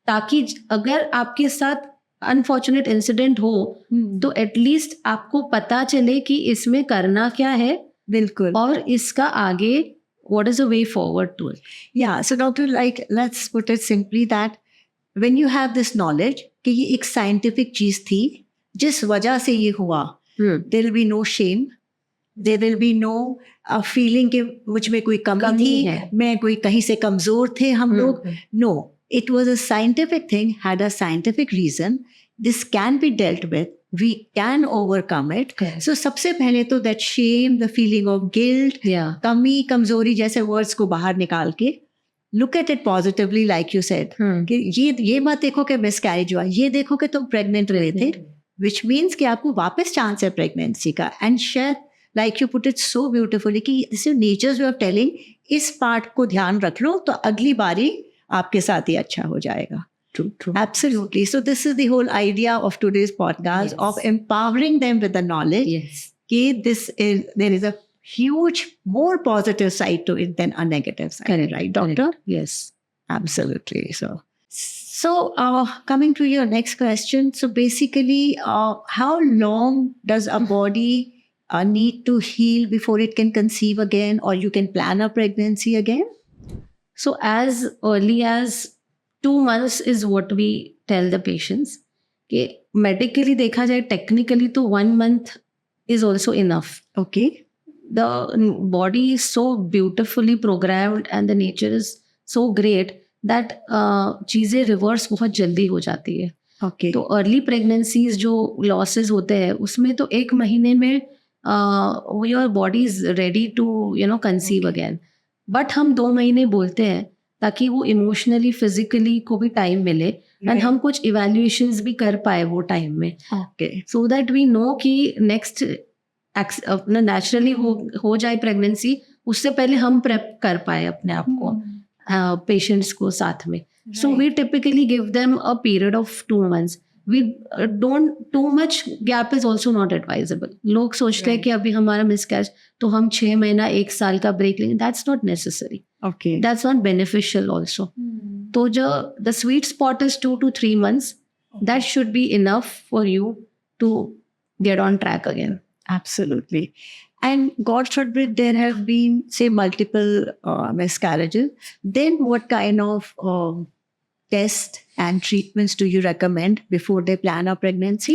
ताकि अगर आपके साथ अनफॉर्चुनेट इंसिडेंट हो तो एटलीस्ट आपको पता चले कि इसमें करना क्या है.
बिल्कुल.
और इसका आगे what is the way forward to it?
Yeah, so doctor, like let's put it simply that when you have this knowledge कि ये एक scientific चीज थी जिस वजह से ये हुआ, there will be no shame, there will be no feeling कि मुझ में कोई कमी थी, मैं कोई कहीं से कमजोर थे हम लोग. No, it was a scientific thing, had a scientific reason. This can be dealt with. We can overcome it.
Okay.
So सबसे पहले तो that shame, the feeling of guilt, कमी कमजोरी जैसे वर्ड्स को बाहर निकाल के look at it positively, like you said. कि ये मत देखो कि मिसकैरेज हुआ, ये देखो कि तुम प्रेग्नेंट रहे थे, which means कि आपको वापस चांस है प्रेगनेंसी का. एंड शायद like you put it so beautifully कि this is nature's way of telling, इस पार्ट को ध्यान रख लो तो अगली बारी आपके साथ ही अच्छा हो जाएगा.
True.
Absolutely. So this is the whole idea of today's podcast, of empowering them with the knowledge.
Yes.
There is a huge, more positive side to it than a negative side.
Correct.
Right, doctor?
Yes.
Absolutely. So coming to your next question. So basically, how long does a body need to heal before it can conceive again, or you can plan a pregnancy again?
So as early as 2 months is what we tell the patients. कि medically देखा जाए, technically तो 1 month is also enough.
Okay.
The body is so beautifully programmed and the nature is so great that चीज़ें reverse बहुत जल्दी हो जाती है.
Okay.
तो early pregnancies जो losses होते हैं उसमें तो 1 महीने में your body is ready to conceive again. But हम 2 महीने बोलते हैं ताकि वो इमोशनली फिजिकली को भी टाइम मिले एंड हम कुछ इवैल्यूएशंस भी कर पाए वो टाइम में. सो दैट वी नो कि नेक्स्ट अपना नेचुरली हो जाए प्रेगनेंसी, उससे पहले हम प्रेप कर पाए अपने आप को, पेशेंट्स को साथ में. So we typically give them a period of 2 months. We don't, too much gap is also not advisable. लोग सोचते हैं कि अभी हमारा मिसकैरेज तो हम 6 महीना 1 साल का ब्रेक लेंगे. That's not necessary.
Okay.
That's not beneficial also. तो जो the sweet spot is 2 to 3 months. That should be enough for you to get on track again.
Absolutely. And God forbid there have been, say, multiple miscarriages. Then what kind of tests and treatments do you recommend before they plan a pregnancy?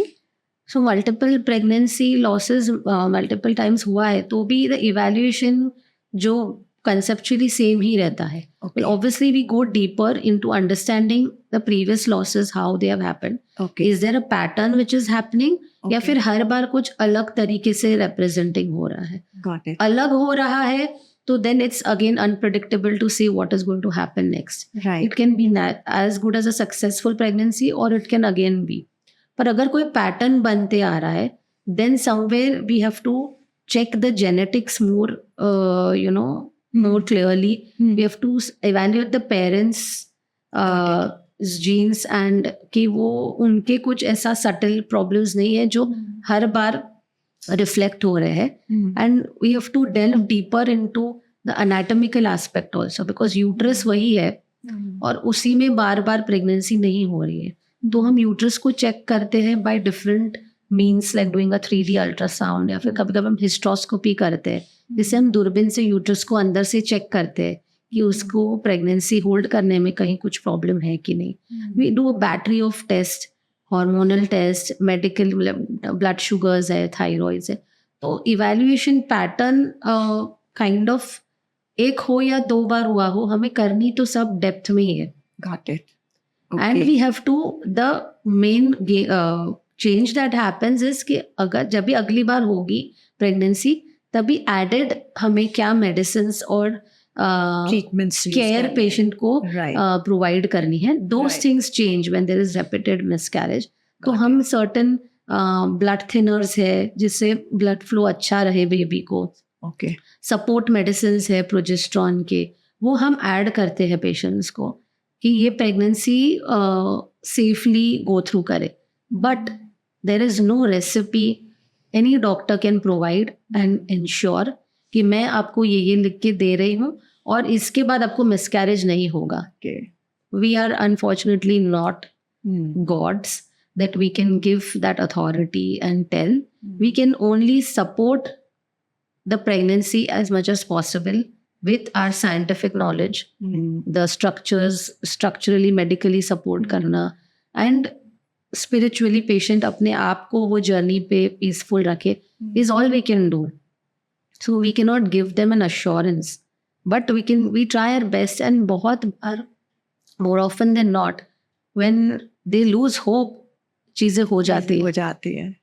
So multiple pregnancy losses multiple times हुआ है तो भी the evaluation जो conceptually same ही रहता है.
Okay.
Well, obviously we go deeper into understanding the previous losses, how they have happened.
Okay.
Is there a pattern which is happening?
Okay.
या फिर हर बार कुछ अलग तरीके से representing हो रहा है.
Got it.
अलग हो रहा है तो then it's again unpredictable to see what is going to happen next.
Right.
It can be as good as a successful pregnancy or it can again be. पर अगर कोई pattern बनते आ रहा है, then somewhere we have to check the genetics more, more clearly.
Hmm.
We have to evaluate the parents genes and कि वो उनके कुछ ऐसा subtle problems नहीं है जो हर बार reflect हो रहे हैं.
Hmm.
And we have to delve deeper into the anatomical aspect also because uterus वही है और उसी में बार बार प्रेगनेंसी नहीं हो रही है. तो हम यूट्रस को चेक करते हैं by different means like doing a 3D ultrasound या फिर कभी कभी हम हिस्ट्रोस्कोपी करते हैं जिससे हम दूरबीन से यूट्रस को अंदर से चेक करते हैं कि उसको प्रेगनेंसी होल्ड करने में कहीं कुछ प्रॉब्लम है कि नहीं. We do a battery of test, hormonal test, medical blood sugars है, थायराइड्स है. तो इवैल्यूएशन पैटर्न काइंड ऑफ एक हो या 2 बार हुआ हो, हमें करनी तो सब डेप्थ में ही है.
Got it.
And we have to the main change that happens is कि अगर जब भी अगली बार होगी प्रेगनेंसी तभी एडेड हमें क्या मेडिसिन और
Treatments use
केयर
करने हैं.
पेशेंट को
Right.
प्रोवाइड करनी है. Those
Right.
Things change when there is repeated miscarriage. तो
Got
हम सर्टन ब्लड थिनर्स है जिससे ब्लड फ्लो अच्छा रहे बेबी को,
Okay.
सपोर्ट मेडिसिन है प्रोजेस्ट्रॉन के, वो हम ऐड करते हैं पेशेंट्स को कि ये प्रेगनेंसी सेफली गो थ्रू करे. But there is no recipe any doctor can provide and ensure कि मैं आपको ये लिख के दे रही हूँ और इसके बाद आपको मिसकैरेज नहीं होगा.
Okay.
We are unfortunately not
Hmm.
gods that we can give that authority and tell. We can only support the pregnancy as much as possible with our scientific knowledge,
Hmm.
the structurally, medically support करना and spiritually patient अपने आप को वो journey पे peaceful रखे is all we can do. So we cannot give them an assurance, but we try our best and बहुत बार more often than not when they lose hope चीज़ें हो जाती
हो
है.
जाती है.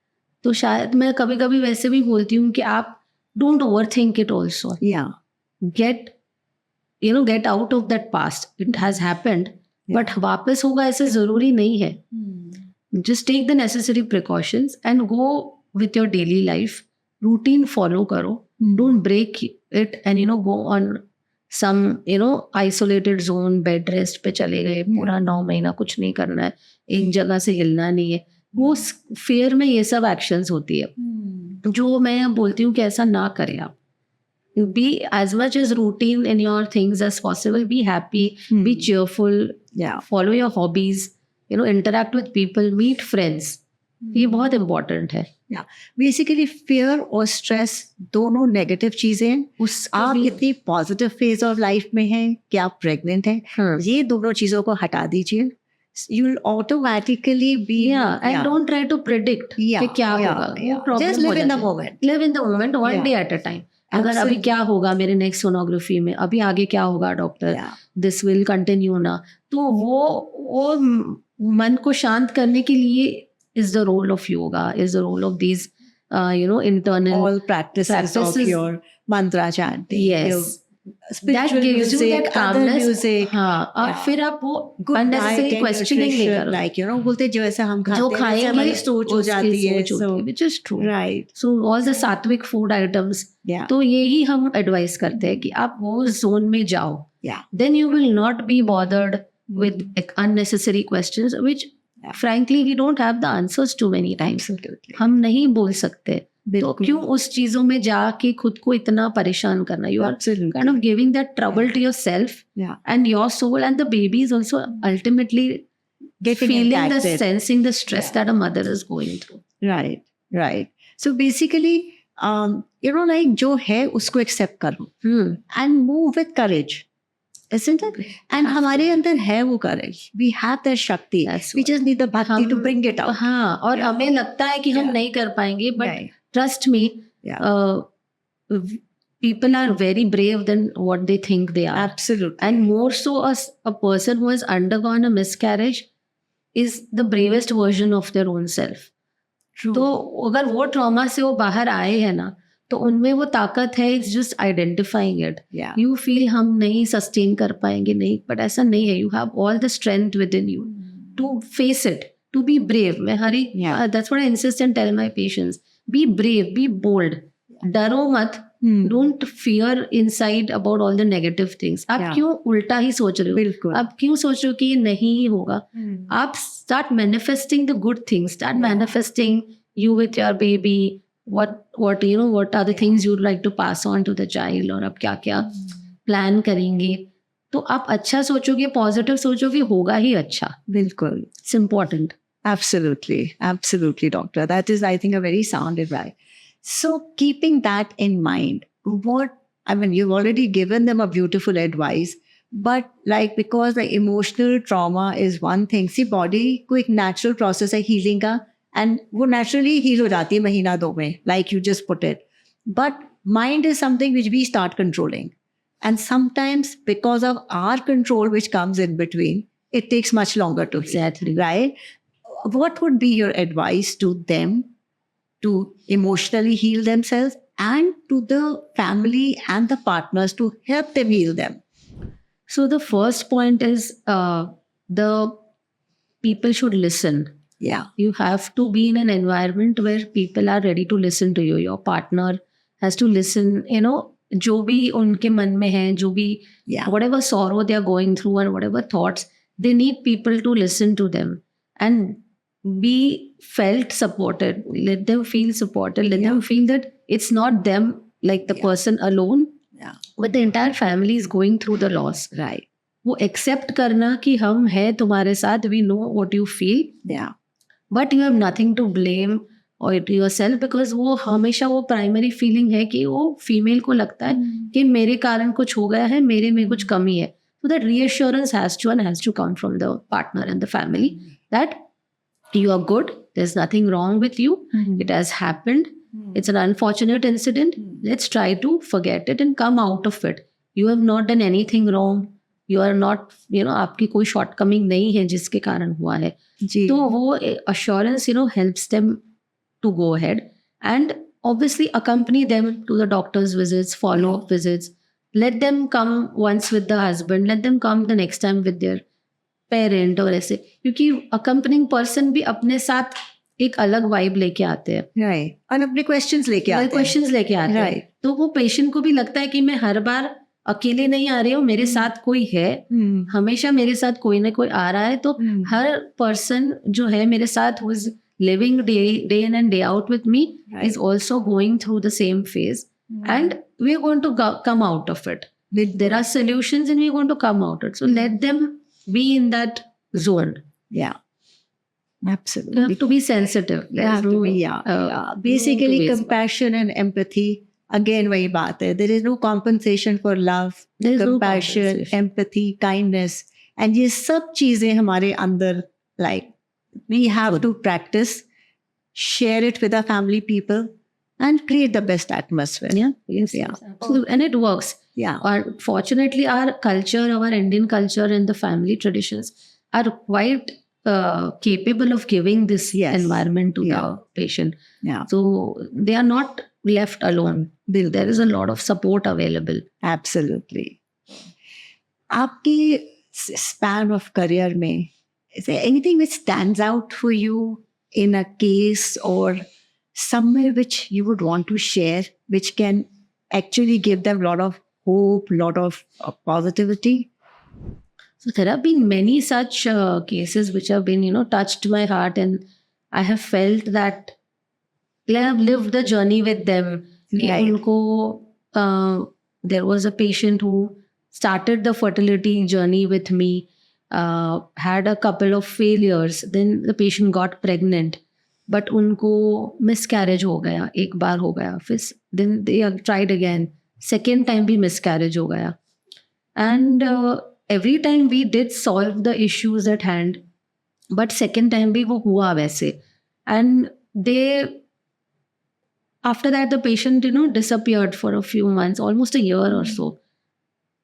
तो शायद मैं कभी कभी वैसे भी बोलती हूँ कि आप don't overthink it also.
Yeah.
Get out of that past. It has happened but वापस होगा ऐसे ज़रूरी नहीं है. Just take the necessary precautions and go with your daily life. Routine follow करो. Don't break it and go on some isolated zone bed rest पे चले गए पूरा 9 महीना कुछ नहीं करना है, एक जगह से हिलना नहीं है. वो फेयर में ये सब एक्शंस होती है जो मैं बोलती हूँ कि ऐसा ना करें आप. Be as much as routine in your things as possible. Be happy, be cheerful,
Yeah.
follow your hobbies, interact with people, meet friends. ये बहुत इम्पोर्टेंट है.
बेसिकली फियर और स्ट्रेस दोनों नेगेटिव चीजें हैं.
उसको
आप
भी-
इतनी पॉजिटिव फेज ऑफ लाइफ में हैं कि आप प्रेग्नेंट हैं,
हाँ.
ये दोनों चीजों को हटा दीजिए. You will automatically be
and don't try to predict कि क्या होगा. वो problem
जस्ट
हो
लिव इन द
जाता है.
Moment.
Live in the moment, one
Yeah.
Day at a time. अगर अभी
Absolutely.
क्या होगा मेरे नेक्स्ट सोनोग्राफी में, अभी आगे क्या होगा डॉक्टर, दिस विल कंटिन्यू ना. तो वो मन को शांत करने के लिए is the role of yoga, is the role of these internal.
All practices of
Practices.
your mantra chanting.
Yes. That
Spiritual
gives you
music,
that
other
calmness.
music.
हाँ, और
Yeah.
फिर आप वो
Good
unnecessary
diet and
questioning नहीं
nutrition,
करो.
like बोलते जो ऐसे हम खाते
जो
हैं वैसे हमारी
खाएंगे
सोच हो जाती है. So
which is true.
right.
So all the सात्विक फूड आइटम्स.
Yeah.
तो यही हम एडवाइस करते हैं कि आप वो जोन में जाओ.
Yeah.
Then you will not be bothered with unnecessary questions which
Yeah.
frankly we don't have the answers to many times.
Absolutely.
हम नहीं बोल सकते. तो
बिल्कुल.
क्यों उस चीजों में जाके खुद को इतना परेशान करना. You are
Absolutely.
kind of giving that trouble to yourself
Yeah.
and your soul, and the baby is also ultimately
Getting
feeling
impacted.
sensing the stress
Yeah.
that a mother is going through.
Right. Right. So basically, like जो है उसको accept करो and move with courage. Isn't it? And हमारे अंदर है वो courage. We have that shakti.
That's
We
what-
just need the bhakti
हम-
to bring it out.
हाँ, और
Yeah.
हमें लगता है कि हम
Yeah.
नहीं कर पाएंगे, but
Right.
trust me, people are very brave than what they think they are.
Absolutely.
And more so a person who has undergone a miscarriage is the bravest version of their own self.
True.
तो अगर वो trauma से वो बाहर आए हैं ना, तो उनमें वो ताकत है. It's just identifying it.
Yeah.
You feel हम नहीं सस्टेन कर पाएंगे, नहीं, बट ऐसा नहीं है. You have all the strength within you to face it, to be brave. मैं हर एक
Yeah.
That's what I insist and tell my patients, be brave, be bold. डरो मत, don't fear inside about all the negative things. आप
Yeah.
क्यों उल्टा ही सोच रहे हो?
बिल्कुल.
आप क्यों सोच रहे हो कि ये नहीं ही होगा? आप start manifesting the good things. Start manifesting you with your baby. What are the things you'd like to pass on to the child? और आप क्या क्या प्लान करेंगे? तो आप अच्छा सोचोगे, पॉजिटिव सोचोगे, होगा ही अच्छा.
बिल्कुल.
It's important.
Absolutely, doctor. That is, I think, a very sound advice. So, keeping that in mind, you've already given them a beautiful advice, but because the emotional trauma is one thing. See, body को एक natural process है healing का, and वो naturally heal हो जाती है महीना दो में, like you just put it. But mind is something which we start controlling. And sometimes because of our control which comes in between, it takes much longer to heal.
Exactly.
Right? What would be your advice to them to emotionally heal themselves and to the family and the partners to help them heal them?
So the first point is the people should listen.
Yeah.
You have to be in an environment where people are ready to listen to you. Your partner has to listen, जो भी उनके मन में है, जो भी
Yeah.
whatever sorrow they are going through and whatever thoughts, they need people to listen to them and be felt supported. Let them feel supported. Let them feel that it's not them, like the person alone,
Yeah.
but the entire family is going through the loss.
Right.
वो accept करना कि हम हैं तुम्हारे साथ, we know what you feel,
Yeah.
but you have nothing to blame or yourself, because वो हमेशा वो primary feeling है कि वो female को लगता है कि मेरे कारण कुछ हो गया है, मेरे में कुछ कमी है. So that reassurance has to come from the partner and the family that you are good, there's nothing wrong with you, it has happened, it's an unfortunate incident, let's try to forget it and come out of it. You have not done anything wrong, you are not, आपकी कोई shortcoming नहीं है जिसके कारण हुआ है.
जी.
तो वो assurance, helps them to go ahead, and obviously accompany them to the doctor's visits, follow-up visits. Let them come once with the husband, let them come the next time with their parent और ऐसे, क्योंकि accompanying person भी अपने साथ एक अलग vibe लेके आते हैं.
Right. और अपने क्वेश्चंस लेके आते हैं.
Right. तो वो पेशेंट को भी लगता है कि मैं हर बार अकेले नहीं आ रही हूँ, मेरे साथ कोई है, हमेशा मेरे साथ कोई ना कोई आ रहा है. तो हर पर्सन जो है मेरे साथ who is living day in and day out with me is also going through the same phase, and we are going to come out of it. There are solutions and we are going to come out of it. So let them be in that zone.
Yeah. Absolutely.
You have to be sensitive.
Basically, compassion and empathy. Again, वही बात है. There is no compensation for love, compassion, empathy, kindness. And ये सब चीजें हमारे अंदर, we have to practice, share it with our family people, and create the best atmosphere.
Yes. Absolutely. And it works.
Yeah.
Fortunately, our culture, our Indian culture and the family traditions are quite capable of giving this environment to the patient.
Yeah.
So they are not left alone. There is a lot of support available.
Absolutely. आपकी span of career में, is there anything which stands out for you in a case or somewhere which you would want to share, which can actually give them a lot of hope, lot of positivity?
So there have been many such cases which have been, touched my heart, and I have felt that I have lived the journey with them.
Right.
Unko, there was a patient who started the fertility journey with me, had a couple of failures, then the patient got pregnant, but उनको miscarriage हो गया, एक बार हो गया, फिर then they tried again, second time भी miscarriage हो गया, and every time we did solve the issues at hand, but second time भी वो हुआ वैसे, and they, after that the patient disappeared for a few months, almost a year or so.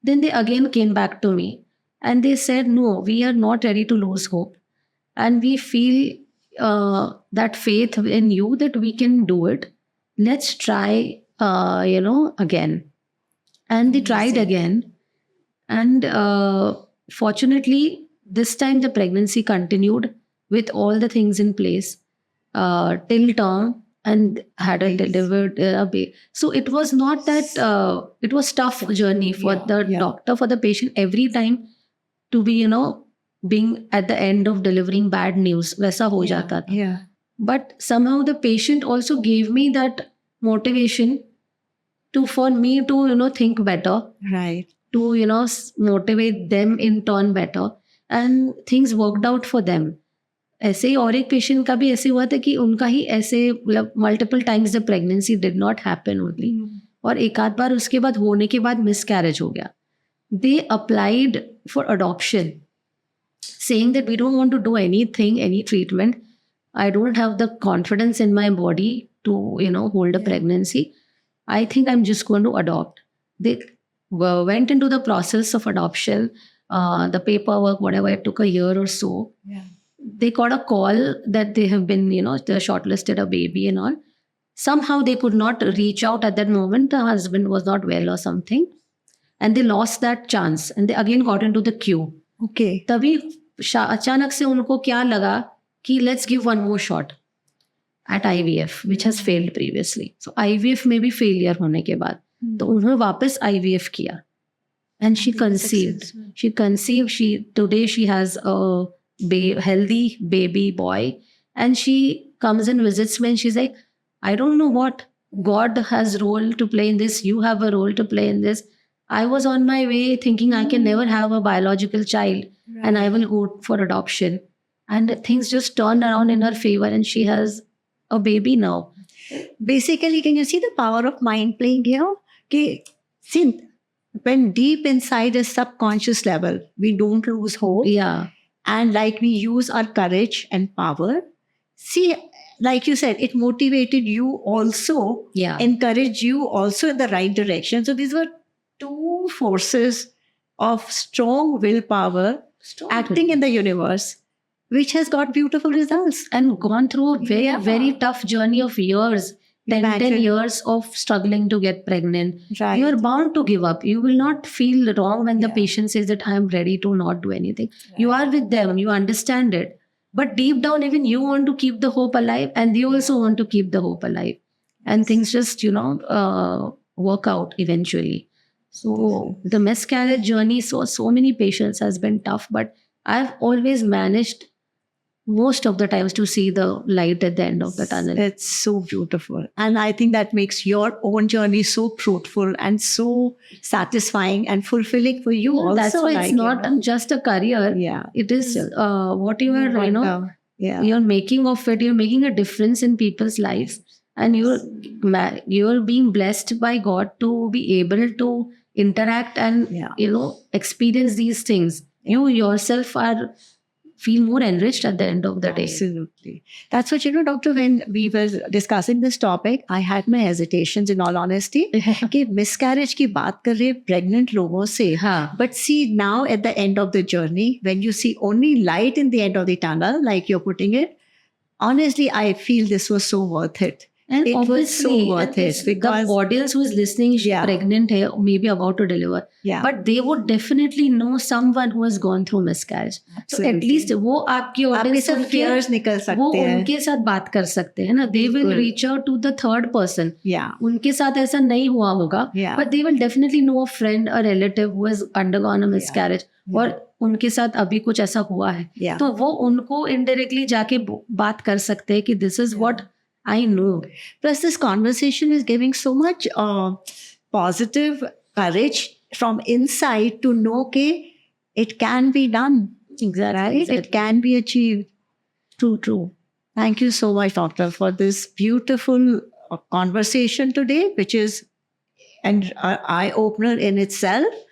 Then they again came back to me and they said, no, we are not ready to lose hope, and we feel that faith in you that we can do it. Let's try, again. And they tried again. And fortunately, this time the pregnancy continued with all the things in place till term. and had a
Nice.
delivered a baby. So it was not that it was tough journey for
Yeah,
the
yeah.
doctor, for the patient every time to be, being at the end of delivering bad news. वैसा हो
Yeah,
जाता था.
yeah.
But somehow the patient also gave me that motivation for me to, think better,
Right.
to, motivate them in turn better, and things worked out for them. ऐसे ही और एक patient का भी ऐसे हुआ था कि उनका ही ऐसे मतलब multiple times the pregnancy did not happen only, और एक आध बार उसके बाद होने के बाद मिसकैरेज हो गया. They applied for adoption saying that we don't want to do anything, any treatment. I don't have the confidence in my body to, hold a
Yeah.
pregnancy. I think I'm just going to adopt. They went into the process of adoption, the paperwork, whatever. It took a year or so.
Yeah.
They got a call that they have been, they shortlisted a baby and all. Somehow they could not reach out at that moment. The husband was not well or something. And they lost that chance. And they again got into the queue.
Okay.
तभी अचानक से उनको क्या लगा कि let's give one more shot at IVF which has failed previously. So IVF में भी failure होने के बाद तो उन्होंने वापस IVF किया and she conceived. She today she has a healthy baby boy, and she comes and visits me and she's like, I don't know what God has role to play in this, you have a role to play in this. I was on my way thinking I can never have a biological child, and I will go for adoption. And things just turned around in her favor, and she has a baby now.
Basically, can you see the power of mind playing here? Okay, see, when deep inside a subconscious level, we don't lose hope.
Yeah.
And like we use our courage and power. See, like you said, it motivated you also,
Yeah.
encouraged you also in the right direction. So these were two forces of strong willpower acting in the universe, which has got beautiful results.
And gone through a very,
Yeah.
very tough journey of years. 10
Imagine.
years of struggling to get pregnant.
Right.
You are bound to give up. You will not feel wrong when the
Yeah.
patient says that I am ready to not do anything. You are with them, you understand it. But deep down, even you want to keep the hope alive, and they also want to keep the hope alive. And things just, work out eventually. So the miscarriage journey, so many patients has been tough, but I've always managed most of the times to see the light at the end of the tunnel.
It's so beautiful. And I think that makes your own journey so fruitful and so satisfying and fulfilling for you also.
That's why
like,
it's not just a career.
Yeah.
It is what you are,
Yeah.
you're making of it. You're making a difference in people's lives, and you're being blessed by God to be able to interact and
Yeah.
experience these things. You yourself feel more enriched at the end of the day.
Absolutely. That's what, doctor, when we were discussing this topic, I had my hesitations in all honesty. कि miscarriage की बात कर रहे pregnant लोगों से.
हाँ.
But see, now at the end of the journey, when you see only light in the end of the tunnel, like you're putting it, honestly, I feel this was so worth it.
And
it was
obviously,
so worth it because
the audience who is listening is
Yeah.
pregnant hai, maybe about to deliver.
Yeah.
But they would definitely know someone who has gone through miscarriage. So at
Absolutely.
least वो आपकी
आपके
audience
सब fears निकल
वो
सकते हैं.
उनके साथ बात कर सकते हैं ना. They will
बिल्कुल.
reach out to the third person.
Yeah.
उनके साथ ऐसा नहीं हुआ होगा.
Yeah.
But they will definitely know a friend, a relative who has undergone a miscarriage.
Yeah.
और उनके साथ अभी कुछ ऐसा हुआ है.
Yeah.
तो वो उनको indirectly जाके बात कर सकते हैं कि this is what I know.
Plus, this conversation is giving so much positive courage from inside to know that it can be done.
Exactly.
Right? It can be achieved.
True.
Thank you so much, doctor, for this beautiful conversation today, which is an eye-opener in itself.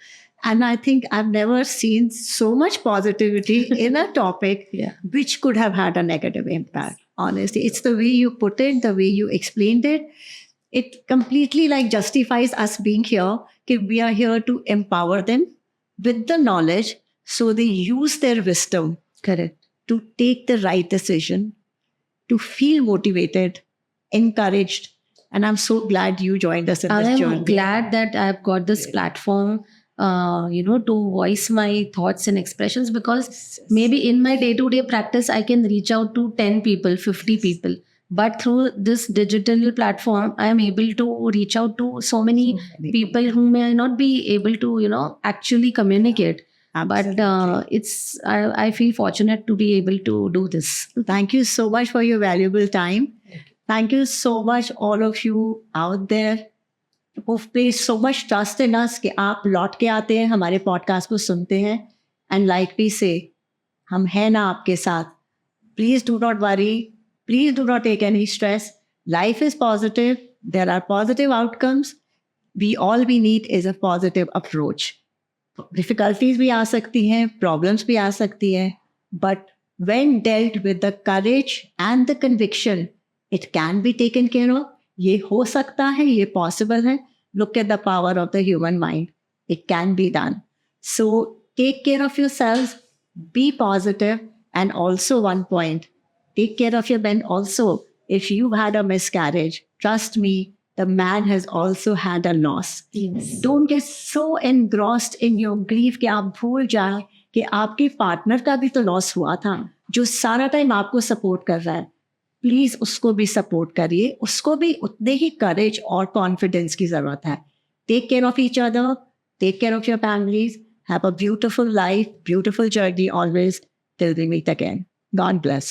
And I think I've never seen so much positivity in a topic which could have had a negative impact. Honestly, it's the way you put it, the way you explained it. It completely justifies us being here. We are here to empower them with the knowledge so they use their wisdom.
Correct.
To take the right decision, to feel motivated, encouraged. And I'm so glad you joined us in this journey.
I'm glad that I've got this platform, to voice my thoughts and expressions, because maybe in my day-to-day practice, I can reach out to 10 people, 50 people. but through this digital platform I am able to reach out to so many people who may not be able to actually communicate. But I feel fortunate to be able to do this.
Thank you so much for your valuable time. Thank you so much, all of you out there who've placed so much trust in us कि आप लौट के आते हैं, हमारे podcast को सुनते हैं, and like we say, हम हैं ना आपके साथ. Please do not worry. Please do not take any stress. Life is positive. There are positive outcomes. All we need is a positive approach. Difficulties भी आ सकती हैं, problems भी आ सकती हैं, but when dealt with the courage and the conviction, it can be taken care of. ये हो सकता है, ये possible है. Look at the power of the human mind. It can be done. So take care of yourselves, be positive, and also one point, take care of your men also. If you've had a miscarriage, trust me, the man has also had a loss.
Yes.
Don't get so engrossed in your grief कि आप भूल जाए कि आपके partner का भी तो loss हुआ था, जो सारा टाइम आपको सपोर्ट कर रहा है. प्लीज उसको भी सपोर्ट करिए, उसको भी उतने ही करेज और कॉन्फिडेंस की जरूरत है. Take care of each other, take care of your families, have a beautiful life, beautiful journey always, till we meet again. God bless.